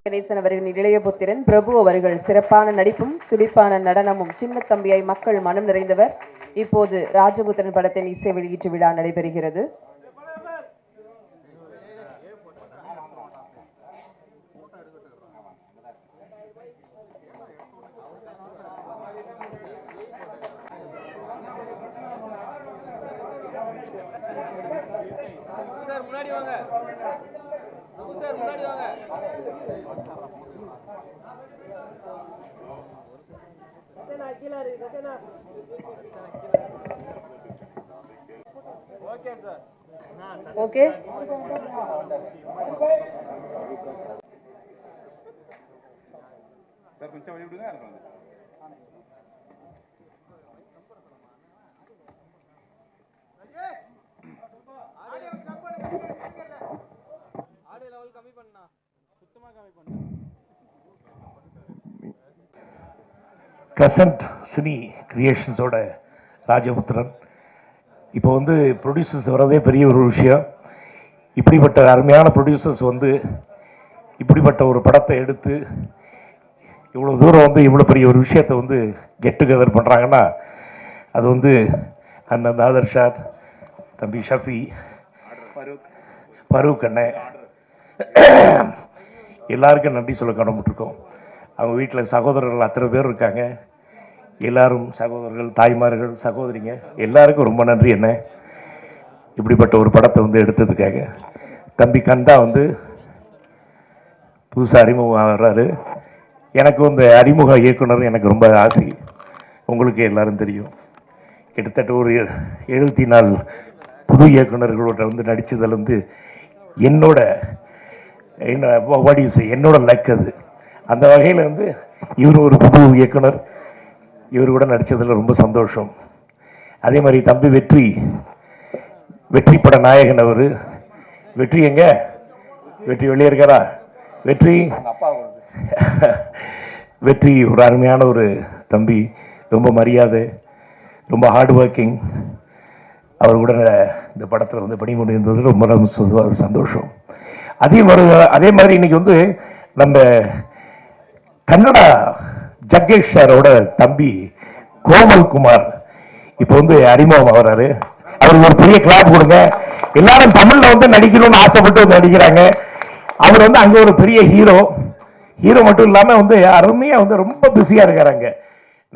கணேசன் அவர்களின் இளையபுத்திரன் பிரபு அவர்கள் சிறப்பான நடிப்பும் துடிப்பான நடனமும் சின்ன தம்பியாய் மக்கள் மனம் நிறைந்தவர். இப்போது ராஜபுத்திரன் படத்தின் இசை வெளியீட்டு விழா நடைபெறுகிறது. முன்னாடி வாங்க சார், முன்னாடி வாங்க. Okay sir, okay. சார் கொஞ்சம் வழி விடுங்க. கசன்ட் சினி கிரியேஷன்ஸோட ராஜபுத்திரன் இப்போ வந்து ப்ரொடியூசர்ஸ் வரதே பெரிய ஒரு விஷயம். இப்படிப்பட்ட அருமையான ப்ரொடியூசர்ஸ் வந்து இப்படிப்பட்ட ஒரு படத்தை எடுத்து இவ்வளோ தூரம் வந்து இவ்வளோ பெரிய ஒரு விஷயத்தை வந்து கெட் டுகெதர் பண்ணுறாங்கன்னா அது வந்து அண்ணன் நாதர் ஷார், தம்பி ஷஃபி, ஃபரூக் அண்ணன் எல்லாருக்கும் நன்றி சொல்ல கடமைப்பட்டிருக்கோம். அவங்க வீட்டில் சகோதரர்கள் அத்தனை பேர் இருக்காங்க. எல்லாரும் சகோதரர்கள், தாய்மார்கள், சகோதரிங்க எல்லாருக்கும் ரொம்ப நன்றி. என்ன இப்படிப்பட்ட ஒரு படத்தை வந்து எடுத்ததுக்காக. தம்பி கந்தா வந்து புதுசாக அறிமுகம் ஆகிறாரு. எனக்கு வந்து அறிமுக இயக்குனர் எனக்கு ரொம்ப ஆசை. உங்களுக்கு எல்லாரும் தெரியும், கிட்டத்தட்ட ஒரு 74 புது இயக்குநர்களோட வந்து நடித்ததில் வந்து என்னோட லக் அது. அந்த வகையில் வந்து இவர் ஒரு புது இயக்குனர், இவர் கூட நடித்ததில் ரொம்ப சந்தோஷம். அதே மாதிரி தம்பி வெற்றி பட நாயகன் அவர். வெற்றி எங்க? வெற்றி வெளியே இருக்காரா? வெற்றி ஒரு அருமையான ஒரு தம்பி, ரொம்ப மரியாதை, ரொம்ப ஹார்ட் ஒர்க்கிங். அவர் கூட இந்த படத்தில் வந்து பணிபுரிந்தது ரொம்ப சந்தோஷம். அதே மாதிரி இன்னைக்கு வந்து நம்ம கன்னடா ஜக்கேஷ் சாரோட தம்பி கோமல் குமார் இப்போ வந்து அறிமுகம் ஆகிறாரு. அவருக்கு ஒரு பெரிய கிளாப் கொடுங்க. எல்லாரும் தமிழ்ல வந்து நடிக்கணும்னு ஆசைப்பட்டு வந்து நடிக்கிறாங்க. அவர் வந்து அங்கே ஒரு பெரிய ஹீரோ மட்டும் இல்லாமல் வந்து அருமையா வந்து ரொம்ப பிஸியா இருக்காங்க.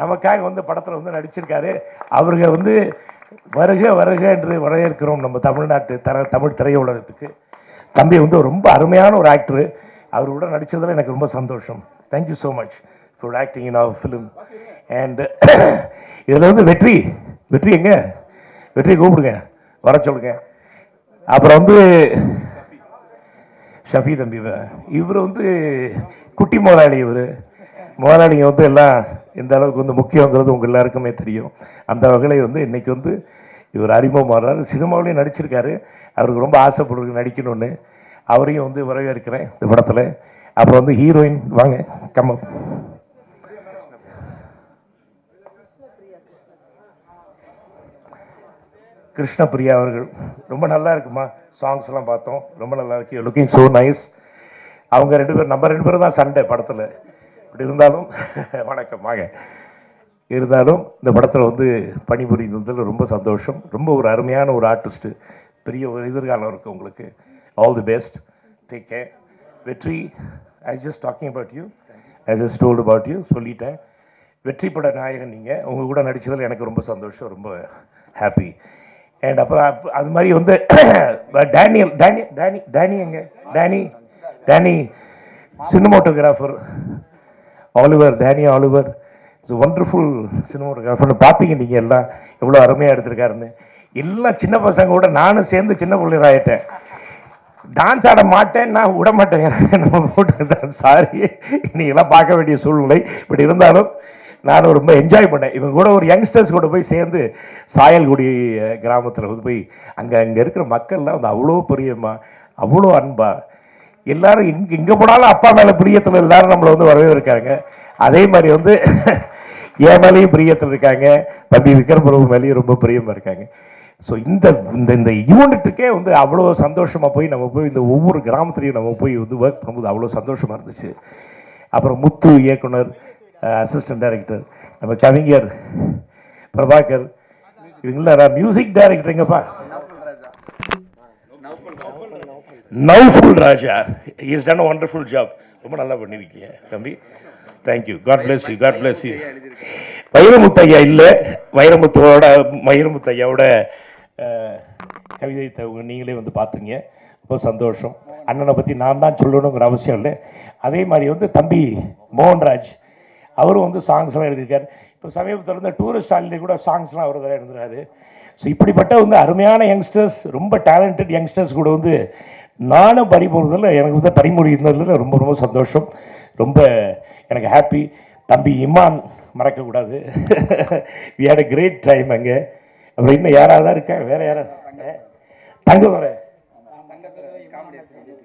நமக்காக வந்து படத்தில் வந்து நடிச்சிருக்காரு. அவர்கள் வந்து வருக என்று வரவேற்கிறோம் நம்ம தமிழ் திரையுலகத்துக்கு. தம்பி வந்து ரொம்ப அருமையான ஒரு ஆக்டரு. அவர் கூட நடித்ததில் எனக்கு ரொம்ப சந்தோஷம். Thank you so much for acting in our film. And இதில் வந்து வெற்றி எங்க? வெற்றி கூப்பிடுங்க, வர சொல்லுங்க. அப்புறம் வந்து ஷஃபி தம்பி, இவர் வந்து குட்டி முதலாளி. முதலாளிங்க வந்து எல்லாம் எந்த அளவுக்கு வந்து முக்கியங்கிறது உங்கள் எல்லாருக்குமே தெரியும். அந்த வகையில் வந்து இன்னைக்கு வந்து இவர் அறிமுகம் ஆகிறார். சினிமாவிலையும் நடிச்சிருக்காரு. அவருக்கு ரொம்ப ஆசைப்படுறது நடிக்கணும்னு. அவரையும் வந்து வரவேற்கிறேன் இந்த படத்தில். அப்புறம் வந்து ஹீரோயின் வாங்க, கம்ம கிருஷ்ணபிரியா அவர்கள். ரொம்ப நல்லா இருக்குமா, சாங்ஸ் எல்லாம் பார்த்தோம், ரொம்ப நல்லா இருக்கு. Looking so nice. அவங்க நம்ம ரெண்டு பேரும் தான் சண்டை படத்தில். இப்படி இருந்தாலும் வணக்கம் வாங்க. இருந்தாலும் இந்த படத்தில் வந்து பணிபுரிந்ததில் ரொம்ப சந்தோஷம். ரொம்ப ஒரு அருமையான ஒரு ஆர்டிஸ்ட்டு. பெரிய ஒரு எதிர்காலம் இருக்குது உங்களுக்கு. All the best, take care. Vetri, I just talking about you, I just told about you, சொல்லிட்டேன். வெற்றி பட நாயகன் நீங்கள். உங்கள் கூட நடித்ததில் எனக்கு ரொம்ப சந்தோஷம், ரொம்ப ஹாப்பி. அண்ட் அப்புறம் அது மாதிரி வந்து டேனி எங்க? Danny cinematographer Danny Oliver it's wonderful cinematographer. பார்ப்பீங்க நீங்கள் எல்லாம் எவ்வளோ அருமையாக எடுத்திருக்காருன்னு. எல்லாம் சின்ன பசங்க கூட நானும் சேர்ந்து சின்ன பிள்ளைங்க ஆகிட்டேன். டான்ஸ் ஆட மாட்டேன், நான் விட மாட்டேன், நம்ம போட்டு சாரி, நீங்களாம் பார்க்க வேண்டிய சூழ்நிலை. பட் இருந்தாலும் நான் ரொம்ப என்ஜாய் பண்ணேன். இவங்க கூட ஒரு யங்ஸ்டர்ஸ் கூட போய் சேர்ந்து சாயல்குடி கிராமத்தில் வந்து போய் அங்கே இருக்கிற மக்கள்லாம் வந்து அவ்வளோ பிரியமா, அவ்வளோ அன்பா, எல்லாரும் இங்கே போனாலும் அப்பா மேலே பிரியத்தில் எல்லாரும் நம்மளை வந்து வரவேற்காங்க. அதே மாதிரி வந்து என் மேலேயும் பிரியத்தில் இருக்காங்க. தம்பி விக்ரம் பிரபு மேலேயும் ரொம்ப பிரியமாக இருக்காங்க. ஸோ இந்த இந்த இந்த யூனிட்டுக்கே வந்து அவ்வளோ சந்தோஷமாக போய் நம்ம போய் இந்த ஒவ்வொரு கிராமத்துலேயும் நம்ம போய் வந்து ஒர்க் பண்ணும்போது அவ்வளோ சந்தோஷமாக இருந்துச்சு. அப்புறம் முத்து இயக்குனர், அசிஸ்டன்ட் டைரக்டர், நம்ம கவிஞர் பிரபாகர், இவங்கள மியூசிக் டைரக்டர் எங்கப்பா Naufal Raja, is done a wonderful job. ரொம்ப நல்லா பண்ணியிருக்கீங்க தம்பி, thank you, God bless you, God bless you. Vairamuthu ஐயா இல்லை, வைரமுத்து ஐயாவோட கவிதை நீங்களே வந்து பார்த்துங்க, ரொம்ப சந்தோஷம். அண்ணனை பற்றி நான் தான் சொல்லணுங்கிற அவசியம் இல்லை. அதே மாதிரி வந்து தம்பி மோகன்ராஜ், அவரும் வந்து சாங்ஸ்லாம் எழுதியிருக்கார். இப்போ சமீபத்தில் வந்து டூரிஸ்ட் ஹாலிலே கூட சாங்ஸ்லாம் அவர் தான் எழுதுறாரு. ஸோ இப்படிப்பட்ட வந்து அருமையான யங்ஸ்டர்ஸ், ரொம்ப டேலண்டட் யங்ஸ்டர்ஸ் கூட வந்து நானும் பறிமுறுதில் எனக்கு வந்து பறிமுறுதில் ரொம்ப ரொம்ப சந்தோஷம், ரொம்ப எனக்கு ஹாப்பி. தம்பி இமான் மறக்கக்கூடாது, we had a great time அங்கே. அப்புறம் இன்னும் யாராவது இருக்கா, வேற யாராவது? தங்கதுரை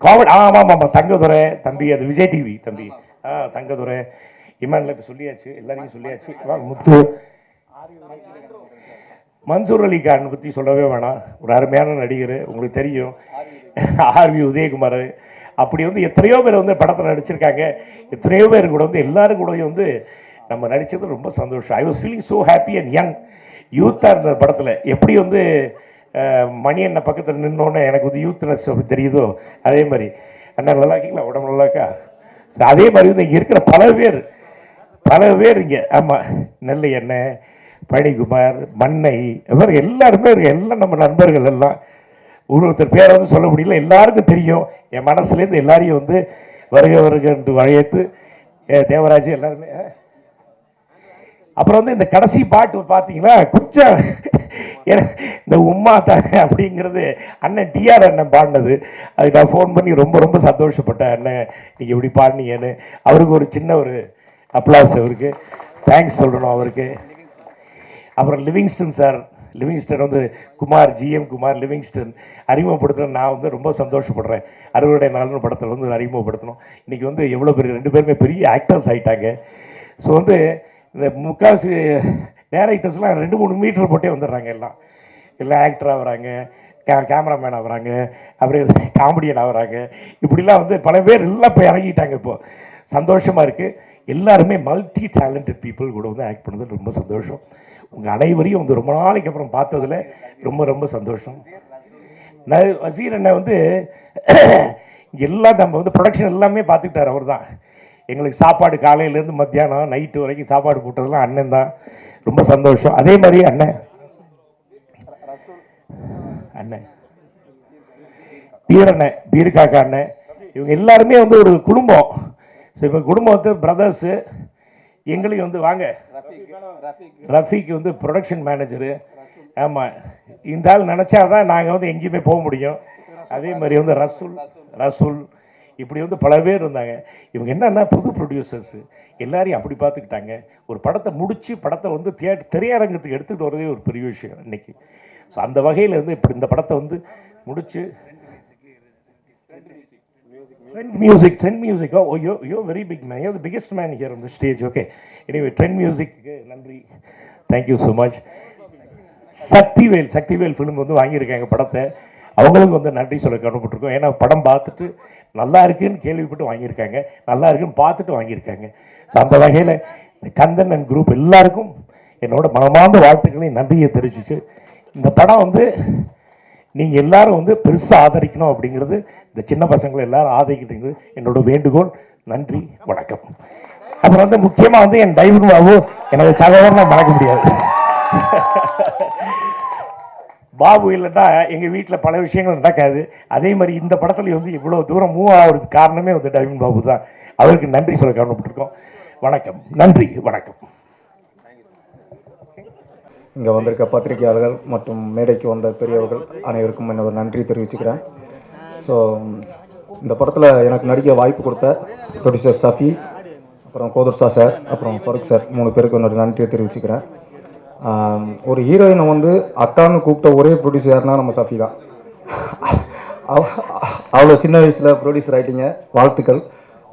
காமெடி, ஆமாம் ஆமாம் தங்கதுரை தம்பி, அது விஜய் டிவி தம்பி. தங்கதுரை, இமான்ல இப்போ சொல்லியாச்சு, எல்லாரையும் சொல்லியாச்சு. முத்து, மன்சூர் அலி கான் பற்றி சொல்லவே வேணாம், ஒரு அருமையான நடிகர், உங்களுக்கு தெரியும். ஆர்வி உதயகுமார், அப்படி வந்து எத்தனையோ பேர் வந்து படத்தில் நடிச்சிருக்காங்க. எத்தனையோ பேர் கூட வந்து எல்லாரும் கூட வந்து நம்ம நடித்தது ரொம்ப சந்தோஷம். I was feeling so happy and young, யூத்தாக இருந்த படத்தில். எப்படி வந்து மணி அண்ணன் பக்கத்தில் நின்னோன்னே எனக்கு வந்து யூத்னஸ் அப்படி தெரியுதோ, அதே மாதிரி அண்ணன் நல்லா இருக்கீங்களா, உடம்பு நல்லா இருக்கா, அதே மாதிரி வந்து இங்கே இருக்கிற பல பேர் இங்கே, ஆமாம், நெல்லை அண்ணன், பழனிக்குமார், மண்ணை, எல்லாருமே இருக்கு, எல்லாம் நம்ம நண்பர்கள் எல்லாம். ஒருத்தர் பேரை வந்து சொல்ல முடியல, எல்லாருக்கும் தெரியும். என் மனசுலேருந்து எல்லாரையும் வந்து வருக என்று வழையத்து தேவராஜ் எல்லாருமே. அப்புறம் வந்து இந்த கடைசி பாட்டு பார்த்தீங்கன்னா கொஞ்சம் இந்த உம்மா தாங்க அப்படிங்கிறது அண்ணன் டிஆர் அண்ணன் பாடினது. அதுக்கு நான் ஃபோன் பண்ணி ரொம்ப ரொம்ப சந்தோஷப்பட்டேன், அண்ணன் நீங்கள் இப்படி பாடினீங்கன்னு. அவருக்கு ஒரு சின்ன ஒரு அப்ளாஸ், அவருக்கு தேங்க்ஸ் சொல்லணும் அவருக்கு. அப்புறம் லிவிங்ஸ்டன் சார், லிவிங்ஸ்டன் வந்து குமார், ஜிஎம் குமார் லிவிங்ஸ்டன் அறிமுகப்படுத்தணும். நான் வந்து ரொம்ப சந்தோஷப்படுறேன். அறுவடை நாள்னு படத்தில் வந்து அறிமுகப்படுத்தணும். இன்றைக்கி வந்து எவ்வளோ பெரிய ரெண்டு பேருமே பெரிய ஆக்டர்ஸ் ஆகிட்டாங்க. ஸோ வந்து இந்த முக்கால்வாசி டேரக்டர்ஸ்லாம் 2-3 மீட்டர் போட்டே வந்துடுறாங்க. எல்லாம் ஆக்டர் ஆகுறாங்க, கேமராமேன் ஆகுறாங்க, அப்புறம் காமெடியன் ஆகுறாங்க. இப்படிலாம் வந்து பல பேர் எல்லாம் போய் இறங்கிட்டாங்க. இப்போது சந்தோஷமாக இருக்குது. எல்லாருமே மல்டி டேலண்டட் பீப்புள் கூட வந்து ஆக்ட் பண்ணது ரொம்ப சந்தோஷம். உங்கள் அனைவரையும் வந்து ரொம்ப நாளைக்கு அப்புறம் பார்த்ததில் ரொம்ப ரொம்ப சந்தோஷம். வசீர் அண்ணன் வந்து இங்கே எல்லாம் நம்ம வந்து ப்ரொடக்ஷன் எல்லாமே பார்த்துக்கிட்டார். அவர் தான் எங்களுக்கு சாப்பாடு காலையிலேருந்து மத்தியானம் நைட்டு வரைக்கும் சாப்பாடு போட்டதெல்லாம் அண்ணன் தான். ரொம்ப சந்தோஷம். அதே மாதிரி அண்ணன் பீரண்ணன், பீருக்காக்கா அண்ணன், இவங்க எல்லாருமே வந்து ஒரு குடும்பம். ஸோ இப்போ குடும்பம் வந்து பிரதர்ஸு. எங்களையும் வந்து வாங்க, ரஃபீக் வந்து ப்ரொடக்ஷன் மேனேஜரு. ஆமாம், இந்த ஆள் நினச்சா தான் நாங்கள் வந்து எங்கேயுமே போக முடியும். அதே மாதிரி வந்து ரசூல் இப்படி வந்து பல பேர் இருந்தாங்க. இவங்க என்னன்னா புது ப்ரொடியூசர்ஸு, எல்லாரையும் அப்படி பார்த்துக்கிட்டாங்க. ஒரு படத்தை முடித்து படத்தை வந்து திரையரங்கத்துக்கு எடுத்துகிட்டு வரதே ஒரு பெரிய விஷயம் இன்னைக்கு. ஸோ அந்த வகையில் வந்து இப்படி இந்த படத்தை வந்து முடித்து Trend music. Oh, you're very big man. You're the biggest man here on the stage. Okay. Anyway, Trend music. நன்றி. Thank you so much. Sakthivel film வந்து வாங்கியிருக்காங்க படத்தை. அவங்களுக்கு வந்து நன்றி சொல்ல கடமைப்பட்டிருக்கோம். ஏன்னா படம் பார்த்துட்டு நல்லா இருக்குன்னு கேள்விப்பட்டு வாங்கியிருக்காங்க, நல்லா இருக்குன்னு பார்த்துட்டு வாங்கியிருக்காங்க. அந்த வகையில் இந்த கந்தன் அண்ட் குரூப் எல்லாருக்கும் என்னோட மனமார்ந்த வாழ்த்துக்களையும் நன்றியை தெரிவிச்சு, இந்த படம் வந்து நீங்கள் எல்லாரும் வந்து பெருசாக ஆதரிக்கணும் அப்படிங்கிறது, இந்த சின்ன பசங்களை எல்லாரும் ஆதரிக்கிட்டீங்க என்னோட வேண்டுகோள். நன்றி, வணக்கம். அப்புறம் வந்து முக்கியமாக வந்து என் டைவர் பாபு, எனக்கு சகோதரன் மறக்க முடியாது. பாபு இல்லைன்னா எங்கள் வீட்டில் பல விஷயங்கள் நடக்காது. அதே மாதிரி இந்த படத்தில் வந்து இவ்வளோ தூரம் மூவ் ஆகிறதுக்கு காரணமே வந்து டைவின் பாபு தான். அவருக்கு நன்றி சொல்ல கடமைப்பட்டிருக்கோம். வணக்கம், நன்றி, வணக்கம். இங்கே வந்திருக்க பத்திரிகையாளர்கள் மற்றும் மேடைக்கு வந்த பெரியவர்கள் அனைவருக்கும் என்னோட நன்றி தெரிவிச்சுக்கிறேன். ஸோ இந்த படத்தில் எனக்கு நடிக்க வாய்ப்பு கொடுத்த ப்ரொடியூசர் சஃபி, அப்புறம் கோதுர்ஷா சார், அப்புறம் ஃபருக் சார், 3 பேருக்கு என்னோட நன்றியை தெரிவிச்சுக்கிறேன். ஒரு ஹீரோயினை வந்து அக்கான்னு கூப்பிட்ட ஒரே ப்ரொடியூசர் யாருன்னா நம்ம சஃபி தான். அவ்வளோ சின்ன வயசில் ப்ரொடியூசர் ஆகிட்டீங்க, வாழ்த்துக்கள்.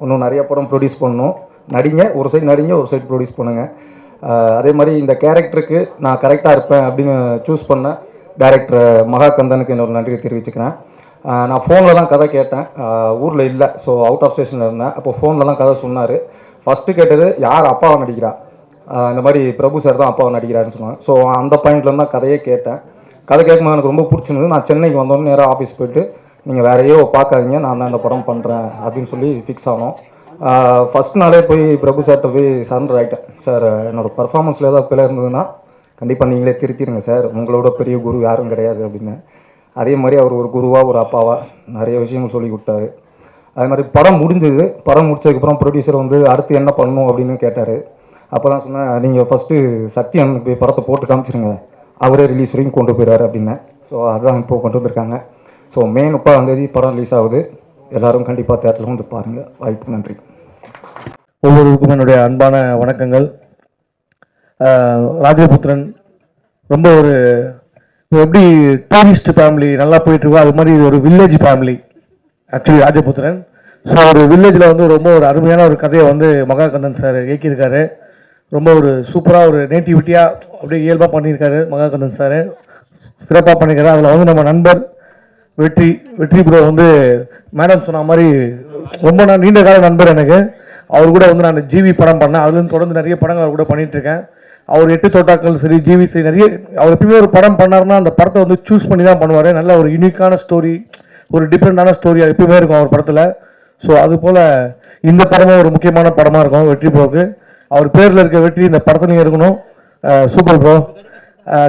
இன்னும் நிறைய படம் ப்ரொடியூஸ் பண்ணணும். நடிங்க, ஒரு சைடு நடிங்க, ஒரு சைடு ப்ரொடியூஸ் பண்ணுங்கள். அதே மாதிரி இந்த கேரக்டருக்கு நான் கரெக்டாக இருப்பேன் அப்படின்னு சூஸ் பண்ண டைரக்டர் மகாகந்தனுக்கு இன்னொரு நன்றியை தெரிவிச்சுக்கிறேன். நான் ஃபோனில் தான் கதை கேட்டேன், ஊரில் இல்லை, ஸோ அவுட் ஆஃப் ஸ்டேஷனில் இருந்தேன். அப்போ ஃபோனில் தான் கதை சொன்னார். ஃபஸ்ட்டு கேட்டது யார் அப்பாவை நடிக்கிறா, இந்த மாதிரி பிரபு சார் தான் அப்பாவை நடிக்கிறாருன்னு சொன்னாங்க. ஸோ அந்த பாயிண்ட்லேருந்து தான் கதையே கேட்டேன். கதை கேட்கும்போது எனக்கு ரொம்ப பிடிச்சிருந்தது. நான் சென்னைக்கு வந்தோடனே நேராக ஆஃபீஸ் போயிட்டு நீங்கள் வேறையோ பார்க்காதீங்க, நான் தான் இந்த படம் பண்ணுறேன் அப்படின்னு சொல்லி ஃபிக்ஸ் ஆனோம். ஃபஸ்ட் நாளே போய் பிரபு சார்கிட்ட போய் சரண்டர் ஆகிட்டேன். சார் என்னோடய பர்ஃபார்மன்ஸில் ஏதாவது பிள்ளை இருந்ததுன்னா கண்டிப்பாக நீங்களே திருத்திடுங்க சார், உங்களோட பெரிய குரு யாரும் கிடையாது அப்படின்னு. அதே மாதிரி அவர் ஒரு குருவாக ஒரு அப்பாவாக நிறைய விஷயங்கள் சொல்லி கொடுத்தாரு. அதே மாதிரி படம் முடிஞ்சது. படம் முடிச்சதுக்கப்புறம் ப்ரொடியூசர் வந்து அடுத்து என்ன பண்ணணும் அப்படின்னு கேட்டார். அப்போ தான் சொன்னேன், நீங்கள் ஃபஸ்ட்டு சத்யன் போய் படத்தை போட்டு காமிச்சிருங்க, அவரே ரிலீஸ் வரைக்கும் கொண்டு போயிடுவார் அப்படின்னேன். ஸோ அதுதான் இப்போது கொண்டு வந்திருக்காங்க. ஸோ மே 30 படம் ரிலீஸ் ஆகுது. எல்லோரும் கண்டிப்பாக தேட்டரில் வந்து பாருங்கள். வாய்ப்பு நன்றி. ஒவ்வொருவருக்கும் என்னுடைய அன்பான வணக்கங்கள். ராஜபுத்திரன் ரொம்ப ஒரு எப்படி டூரிஸ்ட் ஃபேமிலி நல்லா போயிட்டுருக்கோ அது மாதிரி ஒரு வில்லேஜ் ஃபேமிலி ஆக்சுவலி ராஜபுத்திரன். ஸோ ஒரு வில்லேஜில் வந்து ரொம்ப ஒரு அருமையான ஒரு கதையை வந்து மகாகந்தன் சார் இயக்கியிருக்காரு. ரொம்ப ஒரு சூப்பராக ஒரு நேட்டிவிட்டியாக அப்படியே இயல்பாக பண்ணியிருக்காரு மகாகந்தன் சார், சிறப்பாக பண்ணியிருக்காரு. அதில் வந்து நம்ம நண்பர் வெற்றி ப்ரோ வந்து மேடம் சொன்ன மாதிரி ரொம்ப நீண்ட கால நண்பர் எனக்கு. அவர் கூட வந்து நான் ஜிவி படம் பண்ணேன், அதுலேருந்து தொடர்ந்து நிறைய படங்கள் அவர் கூட பண்ணிகிட்ருக்கேன். அவர் 8 தோட்டாக்கள் சரி, ஜிவி சரி, நிறைய அவர் எப்பயுமே ஒரு படம் பண்ணார்னா அந்த படத்தை வந்து சூஸ் பண்ணி தான் பண்ணுவார். நல்ல ஒரு யூனிக்கான ஸ்டோரி, ஒரு டிஃப்ரெண்டான ஸ்டோரி அது எப்பயுமே இருக்கும் அவர் படத்தில். ஸோ அதுபோல் இந்த படமும் ஒரு முக்கியமான படமாக இருக்கும் வெற்றி ப்ரோவுக்கு. அவர் பேரில் இருக்க வெற்றி இந்த படத்துலையும் இருக்கணும். Super bro.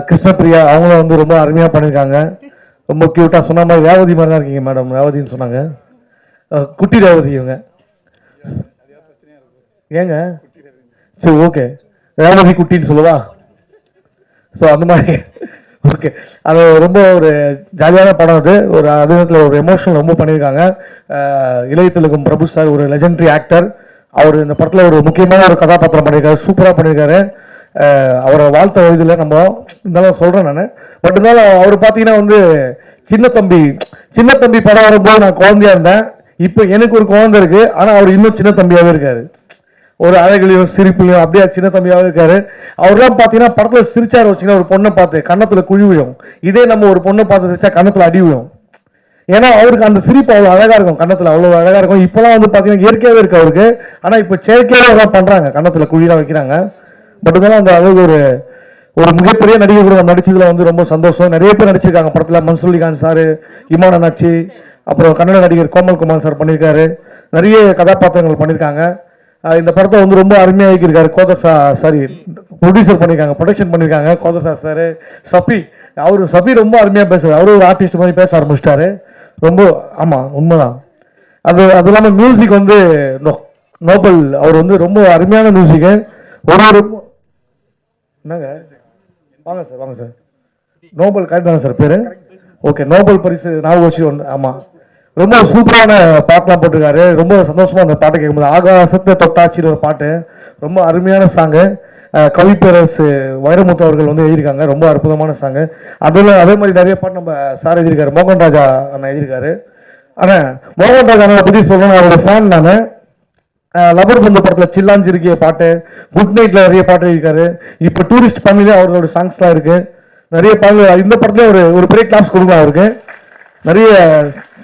கிருஷ்ணபிரியா அவங்களும் வந்து ரொம்ப அருமையாக பண்ணியிருக்காங்க. ரொம்ப க்யூட்டாக சொன்ன மாதிரி ரேவதி மாதிரி தான் இருக்கீங்க மேடம். ரேவதின்னு சொன்னாங்க, குட்டி ரேவதி இவங்க. ஏங்க சரி ஓகே, ரேவதி குட்டின்னு சொல்லுவா. ஸோ அந்த மாதிரி ஓகே, அது ரொம்ப ஒரு ஜாலியான படம். அது ஒரு அதுல ஒரு எமோஷனல் ரொம்ப பண்ணியிருக்காங்க. இளையத்திலகம் பிரபு சார் ஒரு லெஜெண்டரி ஆக்டர். அவர் இந்த படத்தில் ஒரு முக்கியமான ஒரு கதாபாத்திரம் பண்ணியிருக்காரு, சூப்பராக பண்ணியிருக்காரு. அவரை வாழ்த்த வயதில் நம்ம இருந்தாலும் சொல்கிறேன் நான். பட் இருந்தாலும் அவர் பார்த்தீங்கன்னா வந்து சின்ன தம்பி படம் வரும்போது நான் குழந்தையா இருந்தேன். இப்போ எனக்கு ஒரு குழந்தை இருக்கு, ஆனால் அவர் இன்னும் சின்ன தம்பியாகவே இருக்காரு. ஒரு அழகுலையும் சிரிப்புலையும் அப்படியே சின்ன தம்பியாகவே இருக்காரு. அவர்லாம் பார்த்தீங்கன்னா படத்தில் சிரிச்சாரு வச்சுங்கன்னா ஒரு பொண்ணை பார்த்து கன்னத்தில் குழி விழும். இதே நம்ம ஒரு பொண்ணை பார்த்து சிரிச்சா கன்னத்தில் அடி விழும். ஏன்னா அவருக்கு அந்த சிரிப்பு அவ்வளோ அழகாக இருக்கும், கன்னத்தில் அவ்வளோ அழகாக இருக்கும். இப்போலாம் வந்து பார்த்தீங்கன்னா இயற்கையாகவே இருக்கு அவருக்கு. ஆனால் இப்போ செயற்கையாக எல்லாம் பண்ணுறாங்க, கன்னத்தில் குழிலாம் வைக்கிறாங்க. பட் இருந்தாலும் அந்த அளவுக்கு ஒரு மிகப்பெரிய நடிகர் கூட நடிச்சதுல வந்து ரொம்ப சந்தோஷம். நிறைய பேர் நடிச்சிருக்காங்க படத்தில். மன்சூலிகான் சார், இமான் அண்ணாச்சி, அப்புறம் கன்னட நடிகர் கோமல் குமார் சார் பண்ணியிருக்காரு. நிறைய கதாபாத்திரங்கள் பண்ணியிருக்காங்க. இந்த படத்தை வந்து ரொம்ப அருமையாக இயக்கியிருக்காரு கோதர்சா. சாரி, ப்ரொடியூசர் பண்ணியிருக்காங்க, ப்ரொடக்ஷன் பண்ணியிருக்காங்க கோதர்சா சார். சஃபி ரொம்ப அருமையாக பேசுறாரு. அவரு ஒரு ஆர்டிஸ்ட் மாதிரி பேச ஆரம்பிச்சிட்டாரு. ரொம்ப ஆமாம் உண்மைதான். அது இல்லாமல் மியூசிக் வந்து நோபல் அவர் வந்து ரொம்ப அருமையான மியூசிக்கு. ஒரு என்னங்க வாங்க சார் நோபல் கரெக்ட் தானே சார் பேர்? ஓகே, நோபல் பரிசு நாகோஷி ஒன்று. ஆமாம், ரொம்ப சூப்பரான பாட்டெலாம் போட்டிருக்காரு. ரொம்ப சந்தோஷமாக அந்த பாட்டை கேட்கும்போது ஆகாசத்தை தொட்டாச்சின்னு ஒரு பாட்டு, ரொம்ப அருமையான சாங்கு. கவிப்பேரரசு வைரமுத்து அவர்கள் வந்து எழுதியிருக்காங்க, ரொம்ப அற்புதமான சாங்கு. அதே மாதிரி நிறைய பாட்டு நம்ம சார் எழுதியிருக்காரு, மோகன் ராஜா அண்ணா எழுதியிருக்காரு. ஆனால் மோகன் ராஜா அண்ணனை பற்றி சொல்லணும், அவரோட ஃபேன் நான். லவர் பந்து படத்தில் சில்லாஞ்சிருக்கிய பாட்டு, குட் நைட்ல நிறைய பாட்டு எழுதியிருக்காரு. இப்போ டூரிஸ்ட் ஃபேமிலியிலே அவரோட சாங்ஸ்லாம் இருக்கு, நிறைய பாட்டு. இந்த படத்துல ஒரு பெரிய கிளாப்ஸ் கொடுக்கலாம் அவருக்கு. நிறைய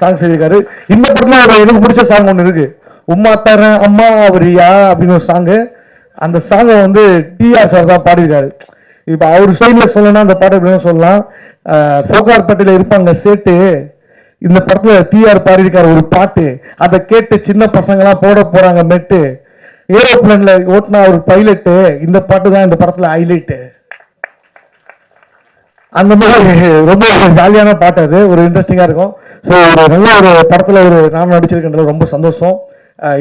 சாங்ஸ் எழுதியிருக்காரு. இந்த படத்துல எனக்கு பிடிச்ச சாங் ஒன்று இருக்கு, உம்மா தரேன் அம்மா அவரியா அப்படின்னு ஒரு சாங்கு. அந்த சாங்கை வந்து டிஆர் சார் தான் பாடியிருக்காரு. இப்போ அவர் ஸ்டைலில் சொல்லணும்னா அந்த பாட்டு எப்படின்னு சொல்லலாம். சவுகார்பேட்டையில் இருப்பாங்க சேட்டு, இந்த படத்துல டிஆர் பாடியிருக்காரு ஒரு பாட்டு. அதை கேட்டு சின்ன பசங்களாம் போட போறாங்க மெட்டு. ஏரோப்ளேன்ல ஓட்டினா ஒரு பைலட்டு. இந்த பாட்டு தான் இந்த படத்துல ஹைலைட்டு. அந்த மாதிரி ரொம்ப ஜாலியான பாட்டு, அது ஒரு இன்ட்ரெஸ்டிங்கா இருக்கும். ஸோ ஒரு நல்ல ஒரு படத்துல நான் நடிச்சிருக்கின்றது ரொம்ப சந்தோஷம்.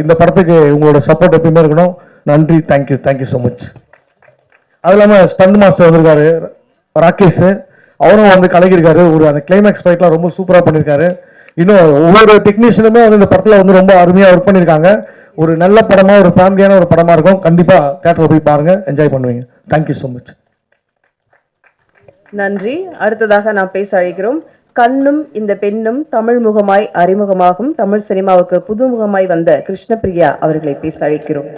இந்த படத்துக்கு உங்களோட சப்போர்ட் எப்பயுமே இருக்கணும். நன்றி, தேங்க்யூ ஸோ மச். அது இல்லாமல் ஸ்டண்ட் மாஸ்டர் வந்திருக்காரு ராகேஷ், அவரும் வந்து கலக்கியிருக்காரு. அந்த கிளைமேக்ஸ் ஃபைட்லாம் ரொம்ப சூப்பராக பண்ணியிருக்காரு. இன்னும் ஒவ்வொரு டெக்னீஷியனுமே வந்து இந்த படத்தில் வந்து ரொம்ப அருமையாக ஒர்க் பண்ணியிருக்காங்க. ஒரு நல்ல படமாக, ஒரு ஃபேமிலியான ஒரு படமாக இருக்கும். கண்டிப்பாக தேட்டரில் போய் பாருங்கள், என்ஜாய் பண்ணுவீங்க. Thank you so much. நன்றி. அடுத்ததாக நாம் பேச அழைக்கிறோம். கண்ணும் இந்த பெண்ணும் தமிழ் முகமாய் அறிமுகமாகும் தமிழ் சினிமாவுக்கு புதுமுகமாய் வந்த கிருஷ்ணபிரியா அவர்களை பேச அழைக்கிறோம்.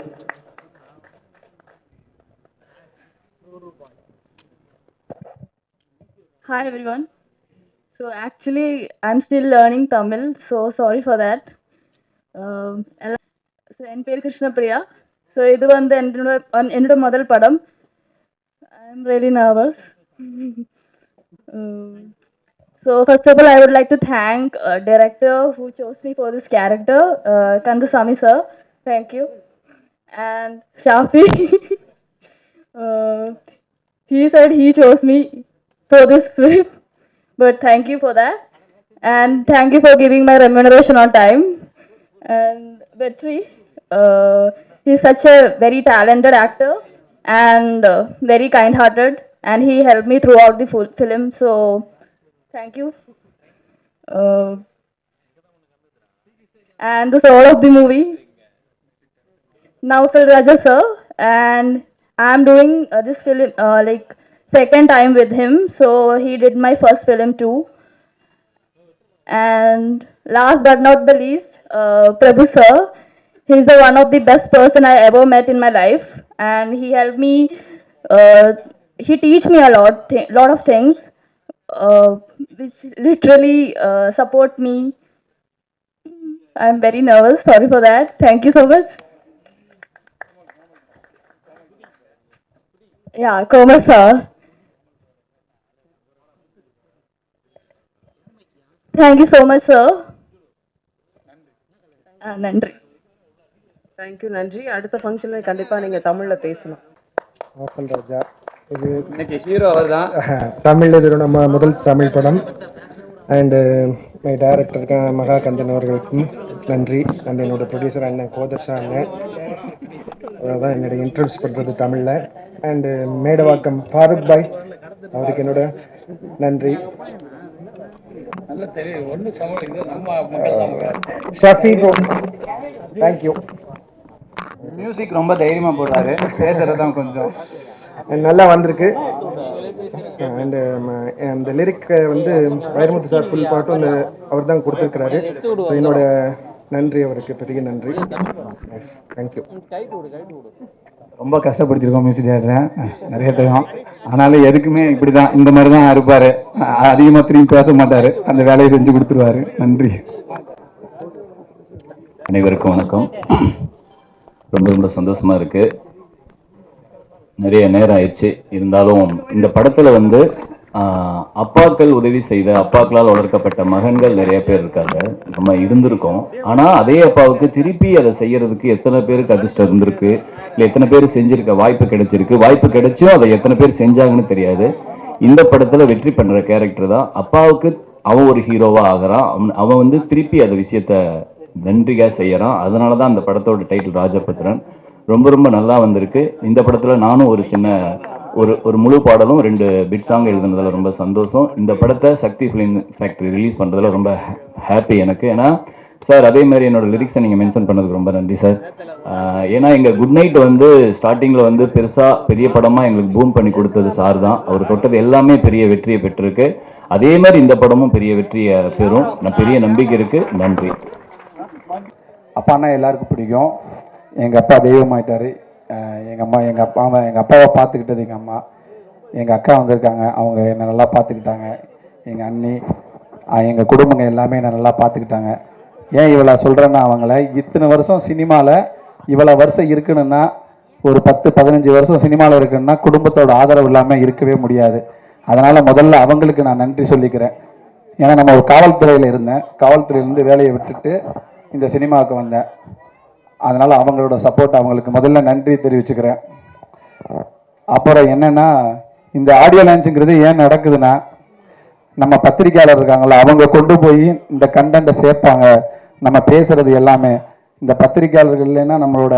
Hi everyone. So actually, I'm still learning Tamil, so sorry for that. So என் பேர் கிருஷ்ணபிரியா. ஸோ இது வந்து என்னோட முதல் படம். I am really nervous. So first of all, I would like to thank director who chose me for this character, Kandasamy sir. Thank you. And Shafi. He said he chose me for this film, but thank you for that. And thank you for giving my remuneration on time. And Vetri, he's such a very talented actor and very kind-hearted, and he helped me throughout the full film. So, thank you. And the soul of the movie, Naufal Raja sir, and I'm doing this film like second time with him. So he did my first film too. And last but not the least, Prabhu sir. He's the one of the best person I ever met in my life, and he helped me. Uh, he teach me a lot of things, uh, which literally support me. I'm very nervous. Sorry for that. Thank you so much. Yeah, Kumar sir. Thank you so much, sir. நன்றி. Thank you, நன்றி. அடுத்த ஃபங்க்ஷனில் கண்டிப்பாக நீங்கள் தமிழில் பேசணும். ஆஃபல் ராஜா, இது இன்னைக்கு ஹீரோ அவர் தான். தமிழ், இது நம்ம முதல் தமிழ் படம். அண்டு மை டைரக்டருக்கு மகா கந்தன் அவர்களுக்கும் நன்றி. அண்ட் என்னோடய ப்ரொடியூசர் அண்ணன் கோதர்ஷா அண்ணன், அதான் என்னோடய இன்ட்ரடியூஸ் பண்ணுறது தமிழில். அண்டு மேடவாக்கம் ஃபாரூக் பாய், அவருக்கு என்னோட நன்றி. Shafi bro, thank you. மியூசிக் ரொம்ப தைரியமா போடுறாரு, பேசுறது தான் கொஞ்சம் நல்லா வந்திருக்கு. அண்டு இந்த லிரிக் வந்து வைரமுத்து சார் ஃபுல் பாட்டும் அவர் தான் கொடுத்துருக்கிறாரு. என்னோட நன்றி அவருக்கு, பெரிய நன்றி. தேங்க்யூ. ரொம்ப கஷ்டப்படுத்திருக்கோம் மியூசிக் டேரக்டர் நிறைய டைம். ஆனாலும் எதுக்குமே இப்படி தான், இந்த மாதிரி தான் இருப்பார். அதிகமாக திரும்பி பேச மாட்டார், அந்த வேலையை செஞ்சு கொடுத்துருவாரு. நன்றி. அனைவருக்கும் வணக்கம். ரொம்ப ரொம்ப சந்தோஷமாக இருக்குது. நிறைய நேரம் ஆயிடுச்சு. இருந்தாலும் இந்த படத்தில் வந்து அப்பாக்கள் உதவி செய்த, அப்பாக்களால் வளர்க்கப்பட்ட மகன்கள் நிறைய பேர் இருக்காங்க, நம்ம இருந்திருக்கோம். ஆனால் அதே அப்பாவுக்கு திருப்பி அதை செய்யறதுக்கு எத்தனை பேருக்கு அதிர்ஷ்டம் இருந்திருக்கு, இல்லை எத்தனை பேர் செஞ்சிருக்க வாய்ப்பு கிடைச்சிருக்கு, வாய்ப்பு கிடைச்சும் அதை எத்தனை பேர் செஞ்சாங்கன்னு தெரியாது. இந்த படத்தில் வெற்றி பண்ணுற கேரக்டர் தான் அப்பாவுக்கு அவன் ஒரு ஹீரோவாக ஆகிறான். அவன் வந்து திருப்பி அந்த விஷயத்த நன்றியாக செய்யறான். அதனால தான் அந்த படத்தோட டைட்டில் ராஜபுத்திரன். ரொம்ப ரொம்ப நல்லா வந்திருக்கு. இந்த படத்தில் நானும் ஒரு சின்ன ஒரு முழு பாடலும் 2 பிட் சாங் எழுதுனதில் ரொம்ப சந்தோஷம். இந்த படத்தை சக்தி ஃபிலிம் ஃபேக்ட்ரி ரிலீஸ் பண்ணுறதுல ரொம்ப ஹாப்பி எனக்கு. ஏன்னா சார், அதே மாதிரி என்னோட லிரிக்ஸை நீங்கள் மென்ஷன் பண்ணதுக்கு ரொம்ப நன்றி சார். ஏன்னா எங்கள் குட் நைட் வந்து ஸ்டார்டிங்கில் வந்து பெரிய படமாக எங்களுக்கு பூம் பண்ணி கொடுத்தது சார் தான். அவர் தொட்டது எல்லாமே பெரிய வெற்றியை பெற்றிருக்கு. அதே மாதிரி இந்த படமும் பெரிய வெற்றியை பெறும், பெரிய நம்பிக்கை இருக்குது. நன்றி. அப்பான்னா எல்லாருக்கும் பிடிக்கும். எங்கள் அப்பா தெய்வமாயிட்டார். எங்கள் அப்பாவை பார்த்துக்கிட்டது எங்கள் அம்மா. எங்கள் அக்கா வந்திருக்காங்க, அவங்க என்னை நல்லா பார்த்துக்கிட்டாங்க. எங்கள் அண்ணி, எங்கள் குடும்பங்க எல்லாமே என்னை நல்லா பார்த்துக்கிட்டாங்க. ஏன் இவ்வளோ சொல்கிறேன்னா, அவங்கள இத்தனை வருஷம் சினிமாவில் இவ்வளோ வருஷம் இருக்கணும்னா, ஒரு 10-15 வருஷம் சினிமாவில் இருக்கணும்னா குடும்பத்தோட ஆதரவு இல்லாமல் இருக்கவே முடியாது. அதனால் முதல்ல அவங்களுக்கு நான் நன்றி சொல்லிக்கிறேன். ஏன்னா நம்ம ஒரு காவல்துறையில் இருந்தேன், காவல்துறையிலேருந்து வேலையை விட்டுட்டு இந்த சினிமாவுக்கு வந்தேன். அதனால் அவங்களோட சப்போர்ட், அவங்களுக்கு முதல்ல நன்றி தெரிவிச்சுக்கிறேன். அப்புறம் என்னென்னா, இந்த ஆடியோ லான்ச்சுங்கிறது ஏன் நடக்குதுன்னா, நம்ம பத்திரிக்கையாளர் இருக்காங்களா, அவங்க கொண்டு போய் இந்த கண்டென்ட்டை சேர்ப்பாங்க. நம்ம பேசுகிறது எல்லாமே இந்த பத்திரிக்கையாளர்கள் இல்லைன்னா நம்மளோட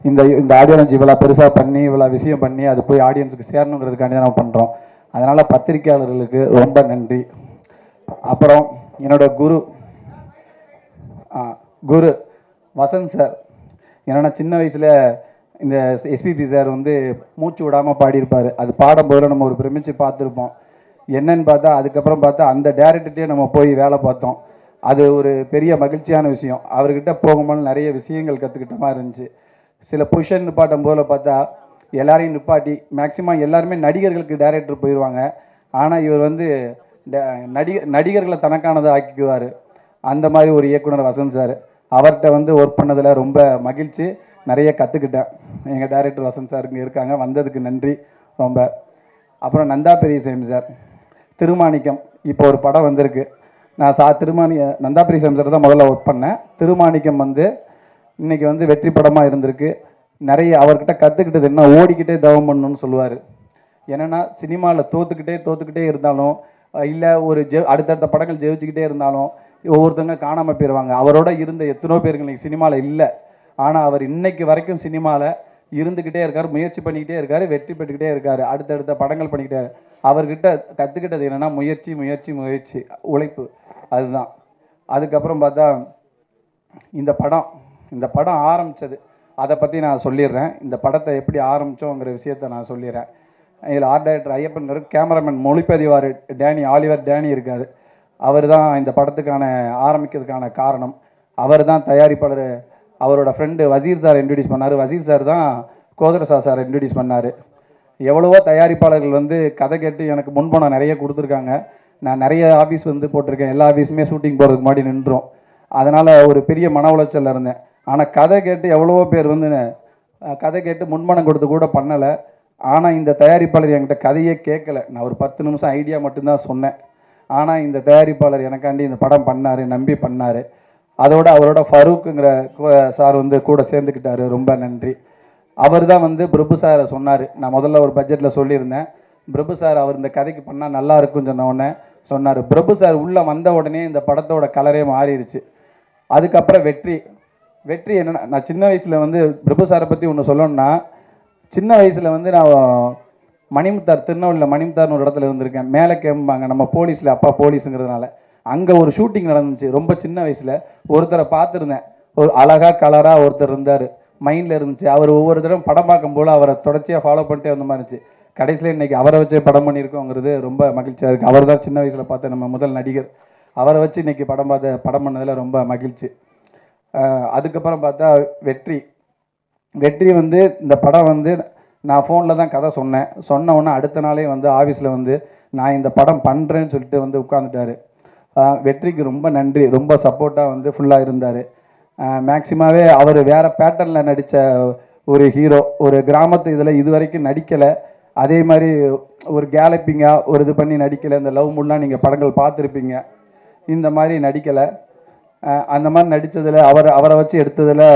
இந்த ஆடியோ லான்ச் இவ்வளோ பெருசாக பண்ணி இவ்வளோ விஷயம் பண்ணி அது போய் ஆடியன்ஸுக்கு சேரணுங்கிறதுக்காண்டி தான் நம்ம பண்ணுறோம். அதனால் பத்திரிக்கையாளர்களுக்கு ரொம்ப நன்றி. அப்புறம் என்னோட குரு வசந்த் சார், என்னென்னா சின்ன வயசில் இந்த எஸ்பிபி சார் வந்து மூச்சு விடாமல் பாடியிருப்பார். அது பாடும்போது நம்ம ஒரு பிரமிச்சு பார்த்துருப்போம். என்னன்னு பார்த்தா அதுக்கப்புறம் பார்த்தா அந்த டேரக்டர்கிட்டே நம்ம போய் வேலை பார்த்தோம். அது ஒரு பெரிய மகிழ்ச்சியான விஷயம். அவர்கிட்ட போகும்போது நிறைய விஷயங்கள் கற்றுக்கிட்ட மாதிரி இருந்துச்சு. சில பொசிஷன் நிப்பாட்டும் போல பார்த்தா எல்லாரையும் நிப்பாட்டி மேக்ஸிமம் எல்லாருமே நடிகர்களுக்கு டைரக்டர் போயிடுவாங்க. ஆனால் இவர் வந்து நடிகர்களை தனக்கானதை ஆக்கிக்குவார். அந்த மாதிரி ஒரு இயக்குனர் வசந்த் சார். அவர்கிட்ட வந்து ஒர்க் பண்ணதில் ரொம்ப மகிழ்ச்சி, நிறைய கற்றுக்கிட்டேன். எங்கள் டைரக்டர் வசந்த் சார் இங்கே இருக்காங்க, வந்ததுக்கு நன்றி ரொம்ப. அப்புறம் நந்தா பெரியசாமி சார், திருமாணிக்கம் இப்போ ஒரு படம் வந்திருக்கு. நான் நந்தா பெரியசாமி சார் தான் முதல்ல ஒர்க் பண்ணேன். திருமாணிக்கம் வந்து இன்றைக்கி வந்து வெற்றி படமாக இருந்திருக்கு. நிறைய அவர்கிட்ட கற்றுக்கிட்டது என்ன, ஓடிக்கிட்டே தவம் பண்ணணும்னு சொல்லுவார். என்னென்னா சினிமாவில் தோற்றுக்கிட்டே இருந்தாலும், இல்லை ஒரு அடுத்தடுத்த படங்கள் ஜெயிச்சுக்கிட்டே இருந்தாலும் ஒவ்வொருத்தவங்க காணாமல் போயிடுவாங்க. அவரோட இருந்த எத்தனோ பேருக்கு இன்றைக்கி சினிமாவில் இல்லை. ஆனால் அவர் இன்னைக்கு வரைக்கும் சினிமாவில் இருந்துக்கிட்டே இருக்கார், முயற்சி பண்ணிக்கிட்டே இருக்கார், வெற்றி பெற்றுக்கிட்டே இருக்கார், அடுத்தடுத்த படங்கள் பண்ணிக்கிட்டே. அவர்கிட்ட கற்றுக்கிட்டது என்னென்னா முயற்சி முயற்சி முயற்சி, உழைப்பு, அதுதான். அதுக்கப்புறம் பார்த்தா இந்த படம் ஆரம்பித்தது, அதை பற்றி நான் சொல்லிடுறேன். இந்த படத்தை எப்படி ஆரம்பித்தோங்கிற விஷயத்தை நான் சொல்லிடுறேன். இதில் ஆர்ட் டைரக்டர் ஐயப்பன், கேமராமேன் மொழிப்பதிவார் ஆலிவர் டேனி இருக்கார். அவர் தான் இந்த படத்துக்கான ஆரம்பிக்கிறதுக்கான காரணம். அவர் தான் தயாரிப்பாளர். அவரோட ஃப்ரெண்டு வசீர் சார் இன்ட்ரடியூஸ் பண்ணார். வசீர் சார் தான் கோதரசா சார் இன்ட்ரடியூஸ் பண்ணார். எவ்வளவோ தயாரிப்பாளர்கள் வந்து கதை கேட்டு எனக்கு முன்பணம் நிறைய கொடுத்துருக்காங்க. நான் நிறைய ஆஃபீஸ் வந்து போட்டிருக்கேன். எல்லா ஆஃபீஸுமே ஷூட்டிங் போகிறதுக்கு முன்னாடி நின்றோம். அதனால் ஒரு பெரிய மன உளைச்சலில் இருந்தேன். ஆனால் கதை கேட்டு எவ்வளவோ பேர் வந்து கதை கேட்டு முன்பணம் கொடுத்து கூட பண்ணலை. ஆனால் இந்த தயாரிப்பாளர் என்கிட்ட கதையே கேட்கல. நான் ஒரு 10 நிமிஷம் ஐடியா மட்டும்தான் சொன்னேன். ஆனால் இந்த தயாரிப்பாளர் எனக்காண்டி இந்த படம் பண்ணார், நம்பி பண்ணார். அதோட அவரோட ஃபரூக்குங்கிற சார் வந்து கூட சேர்ந்துக்கிட்டாரு, ரொம்ப நன்றி. அவர் தான் வந்து பிரபு சாரை சொன்னார். நான் முதல்ல ஒரு பட்ஜெட்டில் சொல்லியிருந்தேன். பிரபு சார் அவர் இந்த கதைக்கு பண்ணால் நல்லா இருக்குன்னு சொன்ன உடனே சொன்னார். பிரபு சார் உள்ளே வந்த உடனே இந்த படத்தோட கலரே மாறிடுச்சு. அதுக்கப்புறம் வெற்றி என்னென்னா, நான் சின்ன வயசில் வந்து பிரபு சாரை பற்றி ஒன்று சொல்லணும்னா, சின்ன வயசில் வந்து நான் மணிமுத்தார், திருநெல்வேலியில் மணிமுத்தார்னு ஒரு இடத்துல இருந்திருக்கேன். மேலே கேம்பாங்க, நம்ம போலீஸில், அப்பா போலீஸுங்கிறதுனால அங்கே ஒரு ஷூட்டிங் நடந்துச்சு. ரொம்ப சின்ன வயசில் ஒருத்தரை பார்த்துருந்தேன். ஒரு அழகாக கலராக ஒருத்தர் இருந்தார், மைண்டில் இருந்துச்சு. அவர் ஒவ்வொரு தடவை படம் பார்க்கும்போது அவரை தொடர்ச்சியாக ஃபாலோ பண்ணிட்டே வந்த மாதிரி இருந்துச்சு. கடைசியில் இன்றைக்கி அவரை வச்சே படம் பண்ணியிருக்கோங்கிறது ரொம்ப மகிழ்ச்சியாக இருக்குது. அவர் தான் சின்ன வயசில் பார்த்த நம்ம முதல் நடிகர். அவரை வச்சு இன்றைக்கி படம் பண்ணதில் ரொம்ப மகிழ்ச்சி. அதுக்கப்புறம் பார்த்தா வெற்றி வந்து இந்த படம் வந்து நான் ஃபோனில் தான் கதை சொன்ன உடனே அடுத்த நாளே வந்து ஆஃபீஸில் வந்து நான் இந்த படம் பண்ணுறேன்னு சொல்லிட்டு வந்து உட்காந்துட்டார். வெற்றிக்கு ரொம்ப நன்றி. ரொம்ப சப்போர்ட்டாக வந்து ஃபுல்லாக இருந்தார். மேக்சிமாவே அவர் வேறு பேட்டர்னில் நடித்த ஒரு ஹீரோ, ஒரு கிராமத்து இதில் இது வரைக்கும் நடிக்கலை. அதே மாதிரி ஒரு கேலப்பிங்காக ஒரு இது பண்ணி நடிக்கலை. இந்த லவ் மூட்லாம் நீங்கள் படங்கள் பார்த்துருப்பீங்க, இந்த மாதிரி நடிக்கலை. அந்த மாதிரி நடித்ததில் அவரை வச்சு எடுத்ததில்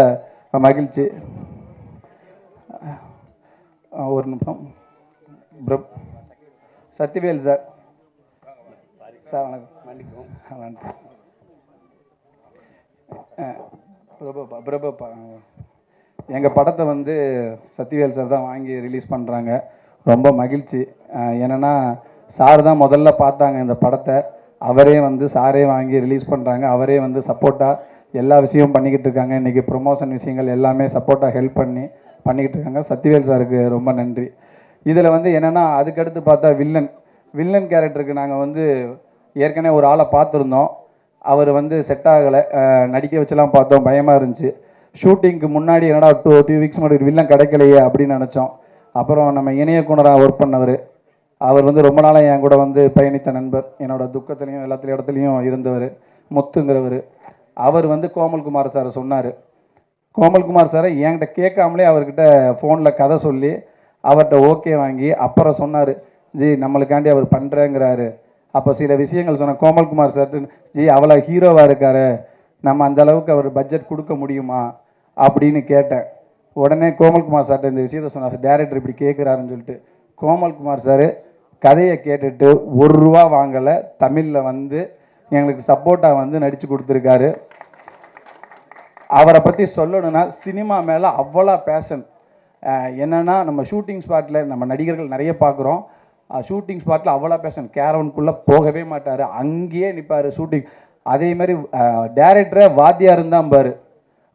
மகிழ்ச்சி. ஒரு நிமிஷம். சத்யவேல் சார் வணக்கம். வணக்கம். பிரபுப்பா எங்கள் படத்தை வந்து சத்யவேல் சார் தான் வாங்கி ரிலீஸ் பண்ணுறாங்க. ரொம்ப மகிழ்ச்சி. என்னென்னா சார் தான் முதல்ல பார்த்தாங்க இந்த படத்தை. அவரே வந்து சாரே வாங்கி ரிலீஸ் பண்ணுறாங்க. அவரே வந்து சப்போர்ட்டாக எல்லா விஷயமும் பண்ணிக்கிட்டு இருக்காங்க. இன்றைக்கி ப்ரொமோஷன் விஷயங்கள் எல்லாமே சப்போர்ட்டாக ஹெல்ப் பண்ணிக்கிட்டு இருக்காங்க. சத்யவேல் சாருக்கு ரொம்ப நன்றி. இதில் வந்து என்னென்னா அதுக்கடுத்து பார்த்தா வில்லன் கேரக்டருக்கு நாங்கள் வந்து ஏற்கனவே ஒரு ஆளை பார்த்துருந்தோம். அவர் வந்து செட் ஆகலை. நடிக்க வச்செல்லாம் பார்த்தோம், பயமாக இருந்துச்சு. ஷூட்டிங்க்கு முன்னாடி என்னடா 2 வீக்ஸ் முன்னாடி வில்லன் கிடைக்கலையே அப்படின்னு நினச்சோம். அப்புறம் நம்ம இணையக்குனராக ஒர்க் பண்ணவர், அவர் வந்து ரொம்ப நாளாக என் கூட வந்து பயணித்த நண்பர், என்னோட துக்கத்துலேயும் எல்லாத்துலேயும் இடத்துலையும் இருந்தவர், முத்துங்கிறவர். அவர் வந்து கோமல்குமார் சார் சொன்னார். கோமல்குமார் சாரை என்கிட்ட கேட்காமலே அவர்கிட்ட ஃபோனில் கதை சொல்லி அவர்கிட்ட ஓகே வாங்கி அப்புறம் சொன்னார், ஜி நம்மளுக்காண்டி அவர் பண்ணுறேங்கிறாரு. அப்போ சில விஷயங்கள் சொன்னேன். கோமல்குமார் சார், ஜி அவ்வளோ ஹீரோவாக இருக்கார், நம்ம அந்த அளவுக்கு அவர் பட்ஜெட் கொடுக்க முடியுமா அப்படின்னு கேட்டேன். உடனே கோமல்குமார் சார்கிட்ட இந்த விஷயத்த சொன்னார். டேரக்டர் இப்படி கேட்குறாருன்னு சொல்லிட்டு கோமல்குமார் சார் கதையை கேட்டுட்டு 1 ரூபா வாங்கலை, தமிழில் வந்து எங்களுக்கு சப்போர்ட்டாக வந்து நடித்து கொடுத்துருக்காரு. அவரை பற்றி சொல்லணுன்னா சினிமா மேலே அவ்வளோ பேஷன். என்னென்னா நம்ம ஷூட்டிங் ஸ்பாட்டில் நம்ம நடிகர்கள் நிறைய பார்க்குறோம். ஷூட்டிங் ஸ்பாட்டில் அவ்வளோ பேஷன். கேரவனுக்குள்ளே போகவே மாட்டார், அங்கேயே நிற்பார் ஷூட்டிங். அதேமாதிரி டேரக்டரை வாத்தியார் இருந்தான் பாரு,